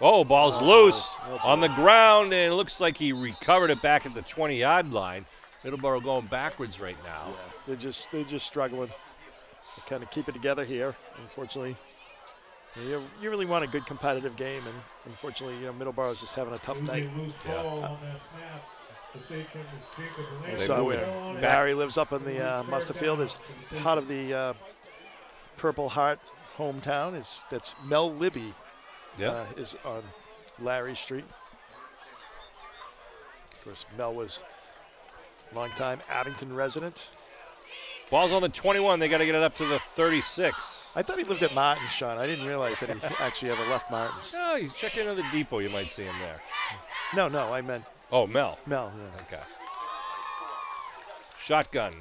Oh, ball's loose on the ground, and it looks like he recovered it back at the 20-yard line. Middleborough going backwards right now. Yeah, they're just struggling to kind of keep it together here. Unfortunately, you really want a good competitive game, and unfortunately, Middleborough's just having a tough night. So Barry lives up in the Musterfield as part of the Purple Heart hometown. That's Mel Libby. Is on Larry Street. Of course, Mel was a long-time Abington resident. Ball's on the 21. They got to get it up to the 36. I thought he lived at Martin's, Sean. I didn't realize that he actually ever left Martin's. No, he's checking into the depot. You might see him there. No, I meant. Oh, Mel. Mel, yeah. Okay. Shotgun.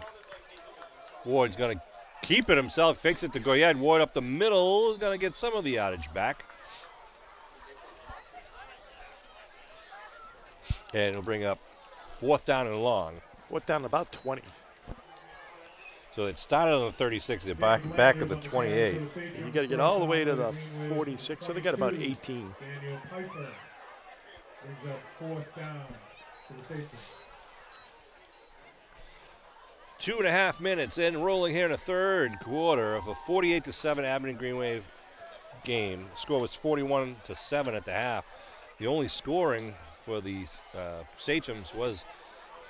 Ward's going to keep it himself, fix it to go. Yeah, Ward up the middle is going to get some of the yardage back. And it'll bring up 4th down and long. 4th down, about 20. So it started on the 36, they're back at the 28. You got to get all the way to the 46, so they got about 18. Daniel Piper brings up 4th down to the safety. 2.5 minutes in, rolling here in the 3rd quarter of a 48-7 Abington Green Wave game. The score was 41-7 at the half. The only scoring for the Sachems was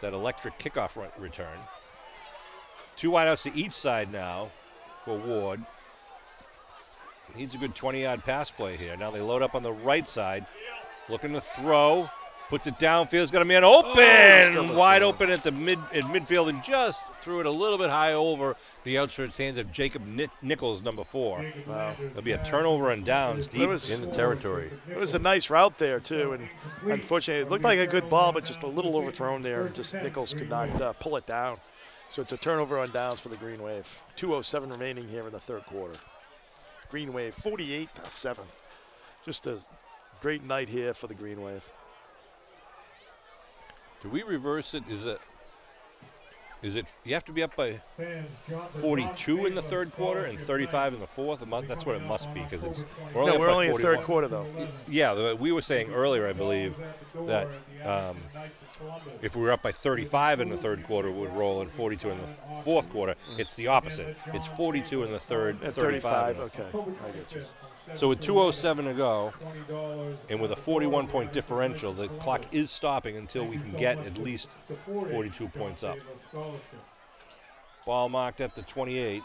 that electric kickoff return. 2 wideouts to each side now for Ward. Needs a good 20-yard pass play here. Now they load up on the right side, looking to throw. Puts it downfield. It's got a man open, wide open at the midfield, and just threw it a little bit high over the outstretched hands of Jacob Nichols, number 4. Wow. There'll be a turnover and downs deep in the territory. It was a nice route there, too, and unfortunately, it looked like a good ball, but just a little overthrown there. Just Nichols could not pull it down. So it's a turnover on downs for the Green Wave. 2:07 remaining here in the 3rd quarter. Green Wave 48-7. Just a great night here for the Green Wave. Do we reverse it? Is it you have to be up by 42 in the 3rd quarter and 35 in the 4th? That's what it must be, because it's we're only in the 3rd quarter though. Yeah, we were saying earlier, I believe, that if we were up by 35 in the 3rd quarter, we would roll, and 42 in the 4th quarter. It's the opposite. It's 42 in the 3rd, 35. Okay, I get you. So with 2:07 to go, and with a 41-point differential, the clock is stopping until we can get at least 42 points up. Ball marked at the 28.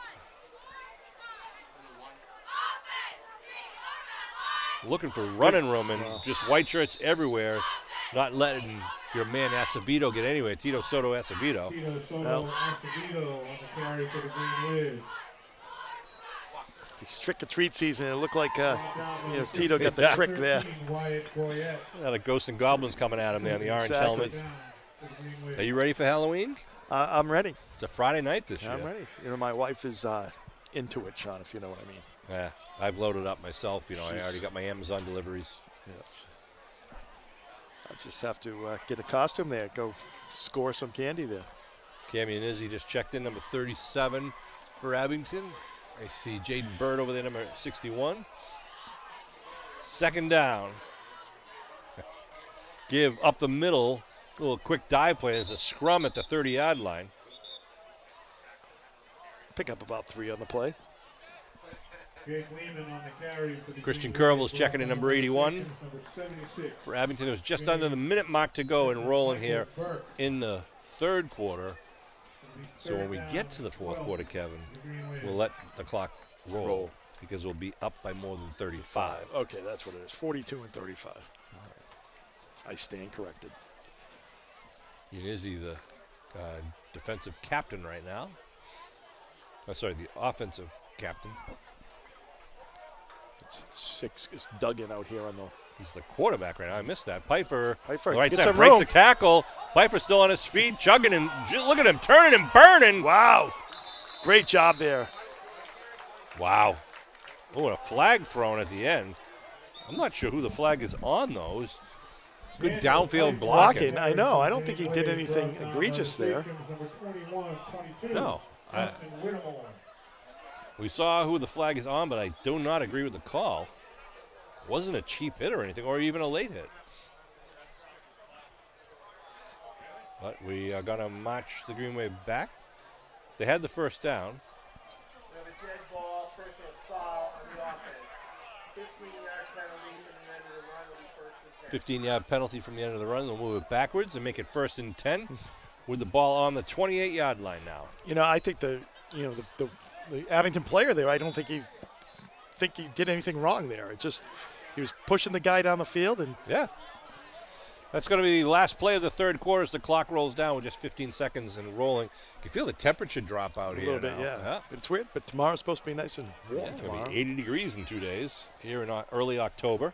looking for running room and just white shirts everywhere, not letting your man Acevedo get anywhere. Tito Soto Acevedo. Tito Soto Acevedo on the carry for the Green Wave. It's trick-or-treat season. It looked like Tito got the trick there. Got a Ghosts and Goblins coming at him there in the orange helmets. Are you ready for Halloween? I'm ready. It's a Friday night this year. I'm ready. My wife is into it, Sean, if you know what I mean. Yeah, I've loaded up myself. I already got my Amazon deliveries. Yeah. I just have to get a costume there, go score some candy there. Cammy and Izzy just checked in, number 37 for Abington. I see Jaden Bird over there, number 61. Second down. Give up the middle. A little quick dive play. There's a scrum at the 30-yard line. Pick up about 3 on the play. Christian Kerbel's checking in, number 81. For Abington, it was just under the minute mark to go and rolling here in the third quarter. So when we get to the fourth quarter, Kevin, we'll let the clock roll because we'll be up by more than 35. Okay, that's what it is. 42 and 35. I stand corrected. Izzy, the defensive captain right now. Oh, sorry, the offensive captain. Six is dug in out here on the. He's the quarterback right now. I missed that. Pfeiffer right side breaks the tackle. Pfeiffer still on his feet, chugging and look at him turning and burning. Wow, great job there. Wow. Oh, and a flag thrown at the end. I'm not sure who the flag is on those. Good downfield blocking. I know. I don't think he did anything egregious there. No. We saw who the flag is on, but I do not agree with the call. It wasn't a cheap hit or anything, or even a late hit. But we are going to march the Green Wave back. They had the first down. 15-yard penalty from the end of the run. They'll move it backwards and make it 1st and 10 with the ball on the 28-yard line now. I think the Abington player there, I don't think he did anything wrong there. It just he was pushing the guy down the field and that's going to be the last play of the third quarter as the clock rolls down with just 15 seconds and rolling. You can feel the temperature drop out here. A little bit, yeah. It's weird, but tomorrow's supposed to be nice and warm. It's going to be 80 degrees in 2 days here in early October.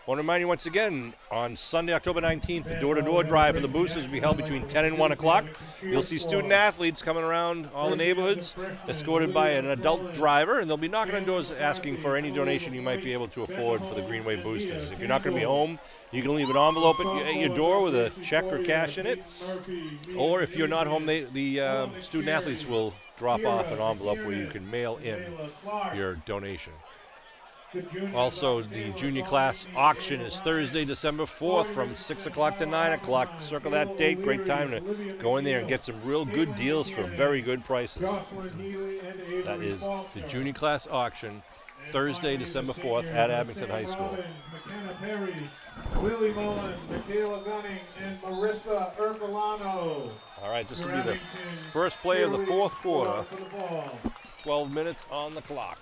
I want to remind you once again, on Sunday, October 19th, the door-to-door drive for the boosters will be held between 10 and 1 o'clock. You'll see student-athletes coming around all the neighborhoods, escorted by an adult driver, and they'll be knocking on doors asking for any donation you might be able to afford for the Green Wave Boosters. If you're not going to be home, you can leave an envelope at your door with a check or cash in it. Or if you're not home, the student-athletes will drop off an envelope where you can mail in your donation. Also, the junior class auction is Thursday, December 4th from 6 o'clock to 9 o'clock. Circle that date. Great time to go in there and get some real good deals for very good prices. That is the junior class auction, Thursday, December 4th at Abington High School. McKenna Perry, Willie Mullen, Michaela Gunning, and Marissa Ercolano. All right, this will be the first play of the fourth quarter. 12 minutes on the clock.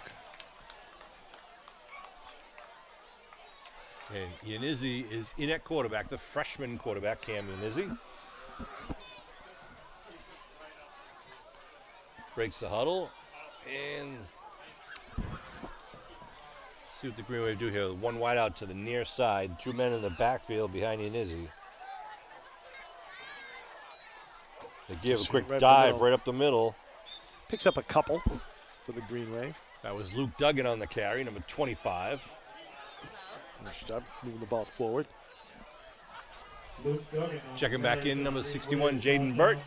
And Yanizzi is in at quarterback, the freshman quarterback, Cam Yanizzi. Breaks the huddle. And see what the Green Wave do here. One wide out to the near side. 2 men in the backfield behind Yanizzi. They give a quick dive right up the middle. Picks up a couple for the Green Wave. That was Luke Duggan on the carry, number 25. Nice job moving the ball forward. Checking back in, number 61, Jaden Burt.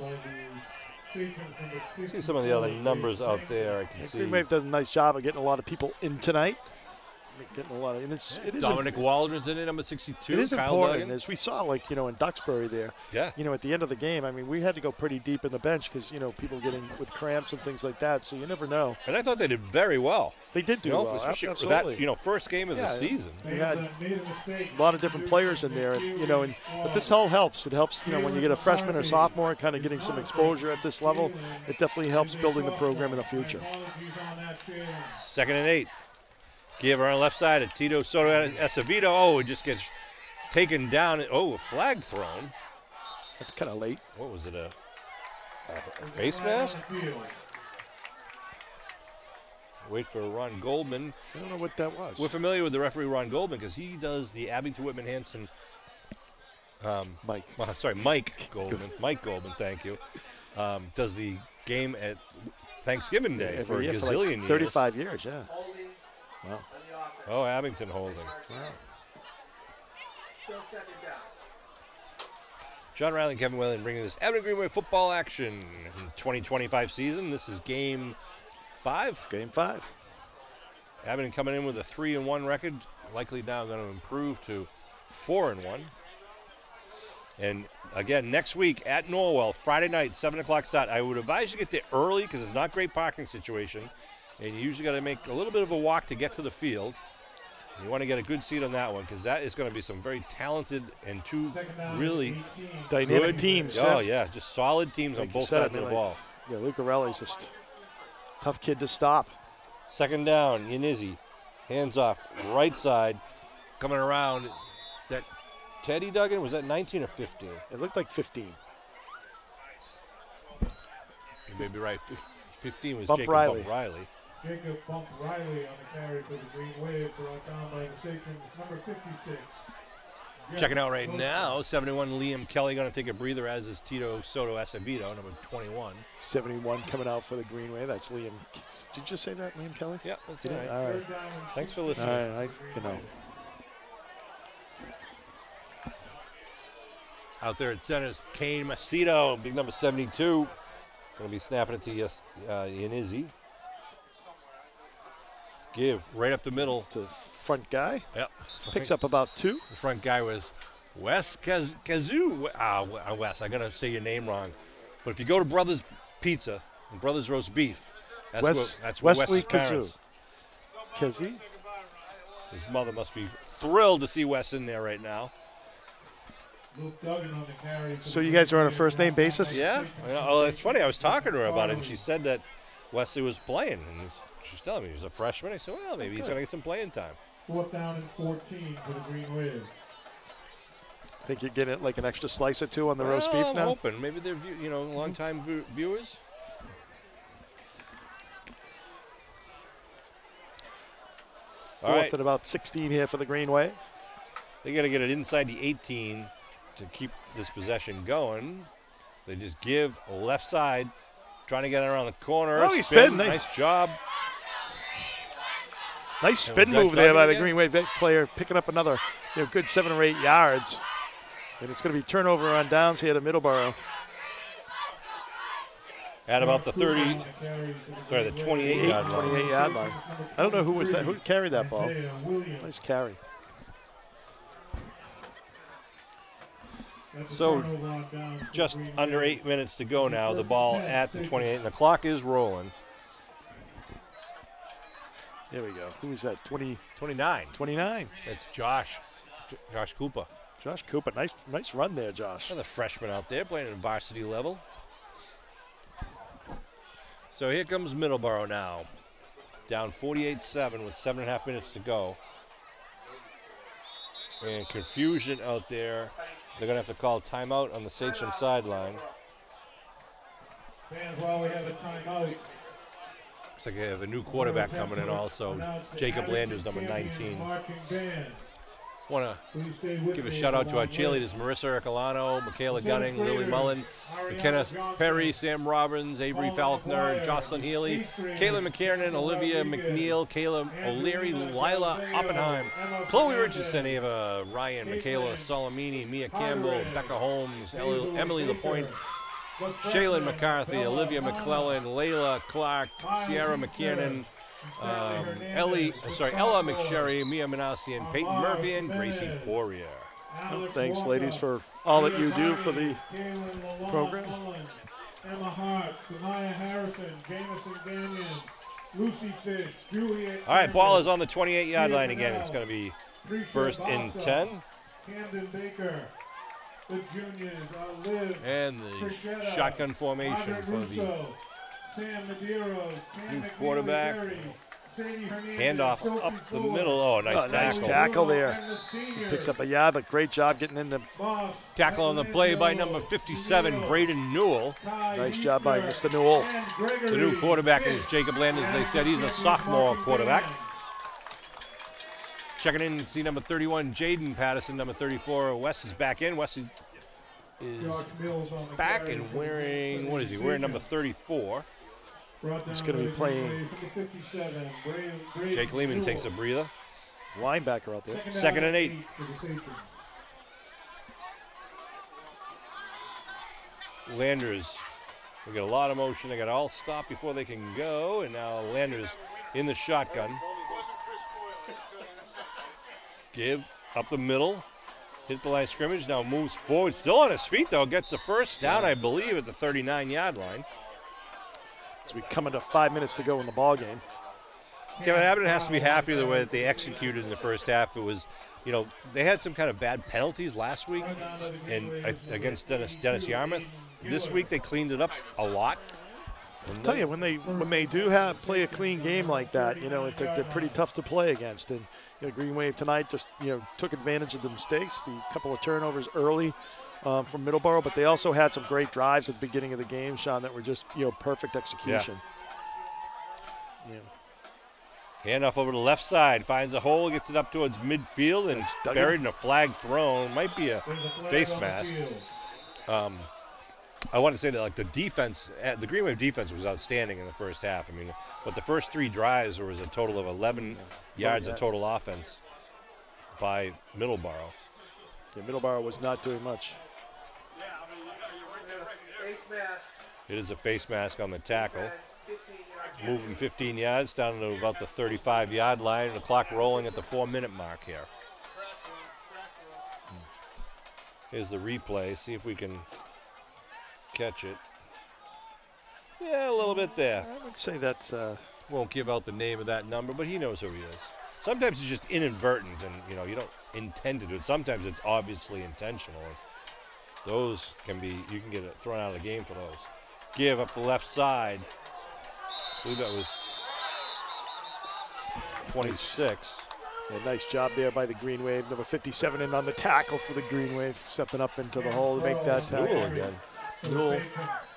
See some of the other numbers out there I can see. Green Wave does a nice job of getting a lot of people in tonight. Getting a lot of, and it is Dominic Waldron's in it, number 62. It is Kyle important, Duggan. as we saw, in Duxbury there. Yeah. At the end of the game, we had to go pretty deep in the bench because, people getting with cramps and things like that. So you never know. And I thought they did very well. They did do well, absolutely. That, first game of the season. We had a lot of different players in there, but this all helps. It helps, when you get a freshman or sophomore kind of getting some exposure at this level. It definitely helps building the program in the future. 2nd and 8. Give her on the left side to Tito Soto Acevedo. Oh, it just gets taken down. Oh, a flag thrown. That's kind of late. What was it, a face mask? Wait for Ron Goldman. I don't know what that was. We're familiar with the referee Ron Goldman because he does the Abington Whitman Hanson. Mike. Mike Goldman. Mike Goldman, thank you. Does the game at Thanksgiving Day for a gazillion years. 35 years, yeah. Wow. Oh, Abington holding. Wow. John Riley and Kevin Whalen bringing this Abington Greenway football action in 2025 season. This is game 5. Game 5. Abington coming in with a 3-1 record, likely now going to improve to 4-1. And again, next week at Norwell, Friday night, 7 o'clock start. I would advise you get there early because it's not a great parking situation. And you usually got to make a little bit of a walk to get to the field. You want to get a good seat on that one because that is going to be some very talented and two really dynamic teams. Oh, yeah, just solid teams on both sides of the ball. Yeah, Lucarelli's just tough kid to stop. Second down, Yanizzi. Hands off, right side, coming around. Is that Teddy Duggan? Was that 19 or 15? It looked like 15. You may be right. 15 was Bump Jacob Riley. Bump Riley. Jacob Bump Riley on the carry for the Green Wave, brought down by the Sachems, number 56. Checking out right now, 71 Liam Kelly going to take a breather, as is Tito Soto Acevedo, number 21. 71 coming out for the Green Wave. That's Liam. Did you just say that, Liam Kelly? Yeah, that's You all did? right. All right. Thanks for All listening. right, you know. Out there at center is Kane Macedo, big number 72. Going to be snapping it to Yanizzi. Give right up the middle. To the front guy. Yep. Picks up about 2. The front guy was Wes Kazoo. Wes, I'm going to say your name wrong. But if you go to Brothers Pizza and Brothers Roast Beef, that's where Wesley Wes's parents. Kazoo. His mother must be thrilled to see Wes in there right now. So you guys are on a first-name basis? Yeah. Oh, it's funny. I was talking to her about it, and she said that Wesley was playing. And she's telling me he was a freshman. I said, well, maybe he's going to get some playing time. 4th down and 14 for the Green Wave. Think you're getting like an extra slice or 2 on the roast beef I'm now? hoping. Maybe they're long-time viewers. All right. 4th and about 16 here for the Green Wave. They got to get it inside the 18 to keep this possession going. They just give left side, trying to get it around the corner. Oh, he's spin. Nice job. Nice spin move there by the Green Wave player, picking up another good 7 or 8 yards. And it's going to be turnover on downs here to Middleborough. At about the 28-yard line. 28-yard line. I don't know who was that. Who carried that ball? Nice carry. So just under 8 minutes to go now. The ball at the 28, and the clock is rolling. There we go. Who is that? 29. 29. That's Josh Cooper. Josh Cooper. Nice run there, Josh. Another freshman out there playing at varsity level. So here comes Middleborough now. Down 48-7 with 7.5 minutes to go. And confusion out there. They're going to have to call timeout on the Sachem sideline. Fans, while we have a timeout. Looks like they have a new quarterback coming in also. Jacob Landers, number 19. Want to give a shout out to our cheerleaders, Marissa Ercolano, Michaela Gunning, Lily Mullen, McKenna Perry, Sam Robbins, Avery Falconer, Jocelyn Healy, Kayla McKiernan, Olivia McNeil, Kayla O'Leary, Lila Oppenheim, Chloe Richardson, Ava Ryan, Michaela Solomini, Mia Campbell, Becca Holmes, Emily LaPointe, Shaylin McCarthy, Olivia McClellan, Layla Clark, Sierra McKiernan, Ella McSherry, Mia Manassi, and Peyton Murphy, and Gracie Poirier. Thanks, ladies, for all that you do for the program. Emma Hart, Samaya Harrison, Jamison Gagnon, Lucy Fish, Juliet. All right, ball is on the 28-yard line again. It's going to be 1st and 10. Camden Baker. The juniors are Liv, and the shotgun formation for the Sam Medeiros, new quarterback. Handoff up the middle. Oh, nice tackle. Nice tackle there. He picks up a yard, but great job getting in the Tackle on the play by number 57, Braden Newell. nice job by Mr. Newell. The new quarterback is Jacob Landers. They said he's a sophomore quarterback. Checking in, see number 31, Jaden Patterson. Number 34, Wes is back in. Wes is back and wearing, what is he? Wearing number 34. He's going to be playing. Jake Lehman takes a breather. Linebacker out there. 2nd and 8. Landers, we got a lot of motion. They got to all stop before they can go. And now Landers in the shotgun. Give up the middle. Hit the line of scrimmage. Now moves forward. Still on his feet, though. Gets a first down, I believe, at the 39-yard line. As we come into 5 minutes to go in the ball game. Kevin Abington has to be happy with the way that they executed in the first half. It was, they had some kind of bad penalties last week and against Dennis Yarmouth. This week they cleaned it up a lot. I'll tell you, when they do play a clean game like that, they're pretty tough to play against. And Green Wave tonight just took advantage of the mistakes, the couple of turnovers early from Middleborough, but they also had some great drives at the beginning of the game, Sean, that were just perfect execution. Yeah. Handoff over to the left side, finds a hole, gets it up towards midfield, and it's buried in a flag thrown. Might be a face mask. I want to say that the defense, the Green Wave defense was outstanding in the first half. But the first 3 drives there was a total of 11 yards of total offense by Middleborough. Yeah, Middleborough was not doing much. It is a face mask on the tackle. Moving 15 yards down to about the 35-yard line. And the clock rolling at the 4-minute mark here. Here's the replay. See if we can catch it. Yeah, a little bit there. I would say that's... Won't give out the name of that number, but he knows who he is. Sometimes it's just inadvertent and, you don't intend to do it. Sometimes it's obviously intentional. Those can be, you can get thrown out of the game for those. Give up the left side. I believe that was 26. Yeah, nice job there by the Green Wave. Number 57 in on the tackle for the Green Wave, stepping up into the hole to make that tackle. Newell again. Newell,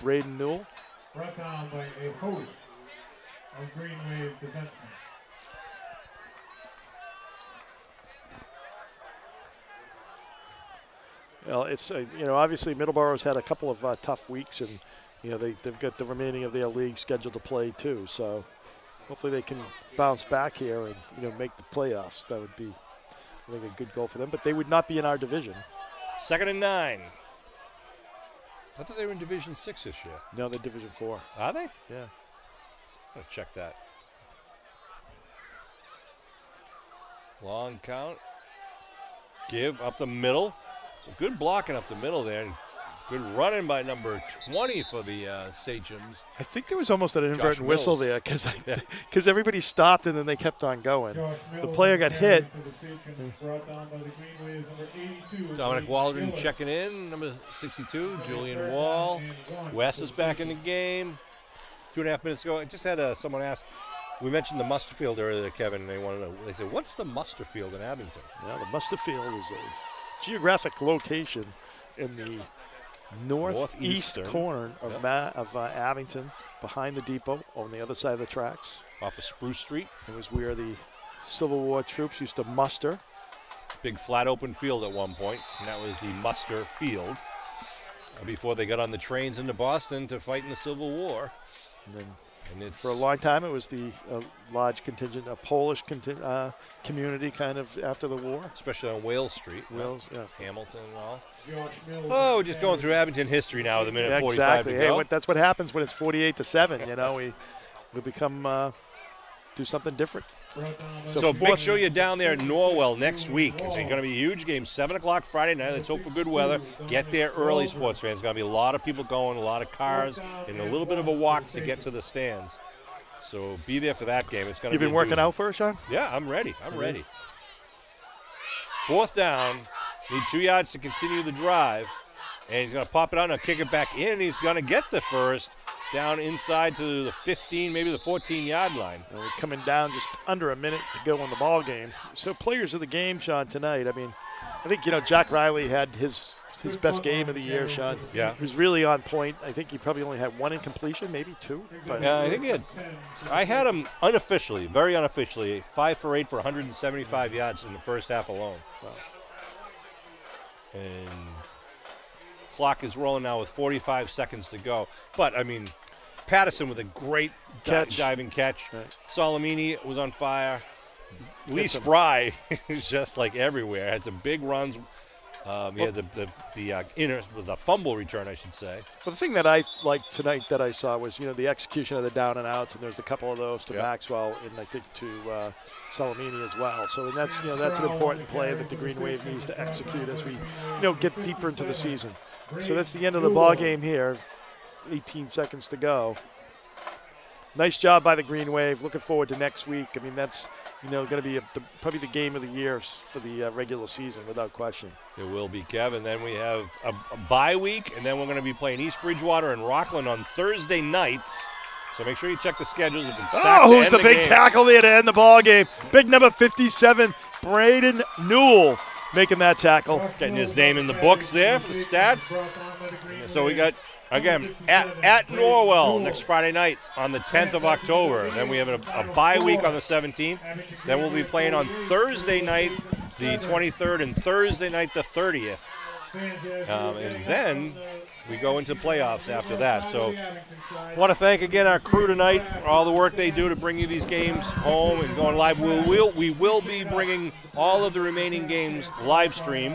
Braden Newell. Brought down by a host of Green Wave defensemen. Well, it's obviously Middleborough's had a couple of tough weeks, and they've got the remaining of their league scheduled to play too. So hopefully they can bounce back here and make the playoffs. That would be, I think, a good goal for them. But they would not be in our division. 2nd and 9. I thought they were in Division 6 this year. No, they're Division 4. Are they? Yeah. I'll check that. Long count. Give up the middle. Some good blocking up the middle there. Good running by number 20 for the Sachems. I think there was almost an inadvertent whistle there because everybody stopped and then they kept on going. The player got hit. Dominic Waldron checking in, number 62, Julian Wall. Wes is back in the game. 2.5 minutes ago, I just had someone ask, we mentioned the Muster Field earlier, Kevin, and they want to know, they said, what's the Muster Field in Abington? Yeah, the Muster Field is a geographic location in the northeast corner of Abington, behind the depot, on the other side of the tracks. Off of Spruce Street. It was where the Civil War troops used to muster. Big flat open field at one point, and that was the Muster Field before they got on the trains into Boston to fight in the Civil War. And it's, for a long time, it was the large contingent, a Polish community kind of after the war. Especially on Wales Street. Wales, yeah. Hamilton and all. Oh, we're just going through Abington history now with a minute 45 exactly. to go. Hey, that's what happens when it's 48-7. We become do something different. So make sure you're down there in Norwell next week. It's going to be a huge game, 7 o'clock Friday night. Let's hope for good weather. Get there early, sports fans. There's going to be a lot of people going, a lot of cars, and a little bit of a walk to get to the stands. So be there for that game. It's going to be. You've been working out for us, Sean? Yeah, I'm ready. I'm ready. 4th down. Need 2 yards to continue the drive. And he's going to pop it out and kick it back in. And he's going to get the first down inside to the 15, maybe the 14-yard line. And we're coming down just under a minute to go in the ball game. So players of the game, Sean, tonight. I mean, I think, Jack Riley had his best game of the year, Sean. Yeah. He was really on point. I think he probably only had one incompletion, maybe two. But Yeah, I think he had. I had him unofficially, very unofficially, 5 for 8 for 175 yards in the first half alone. Wow. And clock is rolling now with 45 seconds to go. But, I mean, Patterson with a great diving catch. Right. Solomini was on fire. Lee Spry is just like everywhere. Had some big runs. He had the fumble return, I should say. Well, the thing that I liked tonight that I saw was, the execution of the down and outs, and there's a couple of those to Maxwell and I think to Salamini as well. So that's an important play that the Green Wave needs to execute as we get deeper into the season. So that's the end of the ball game here. 18 seconds to go. Nice job by the Green Wave. Looking forward to next week. I mean, that's going to be probably the game of the year for the regular season, without question. It will be, Kev. And then we have a bye week, and then we're going to be playing East Bridgewater and Rockland on Thursday nights. So make sure you check the schedules. Who's the big tackle there to end the ball game? Big number 57, Braden Newell, making that tackle. Getting his name in the books there for the stats. So we got, again, at Norwell next Friday night on the 10th of October. Then we have a bye week on the 17th. Then we'll be playing on Thursday night, the 23rd, and Thursday night, the 30th. And then we go into playoffs after that. So I want to thank again our crew tonight for all the work they do to bring you these games home and going live. We will be bringing all of the remaining games live stream,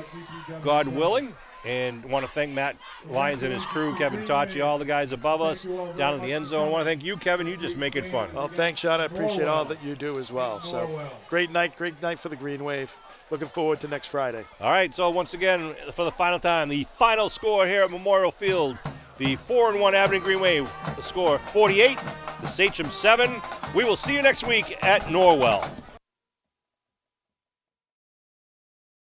God willing. And want to thank Matt Lyons and his crew, Kevin Tachi, all the guys above us down in the end zone. I want to thank you, Kevin. You just make it fun. Well, thanks, Sean. I appreciate all that you do as well. So great night for the Green Wave. Looking forward to next Friday. All right, so once again, for the final time, the final score here at Memorial Field, the 4-1 Abington Green Wave, the score 48, the Sachems 7. We will see you next week at Norwell.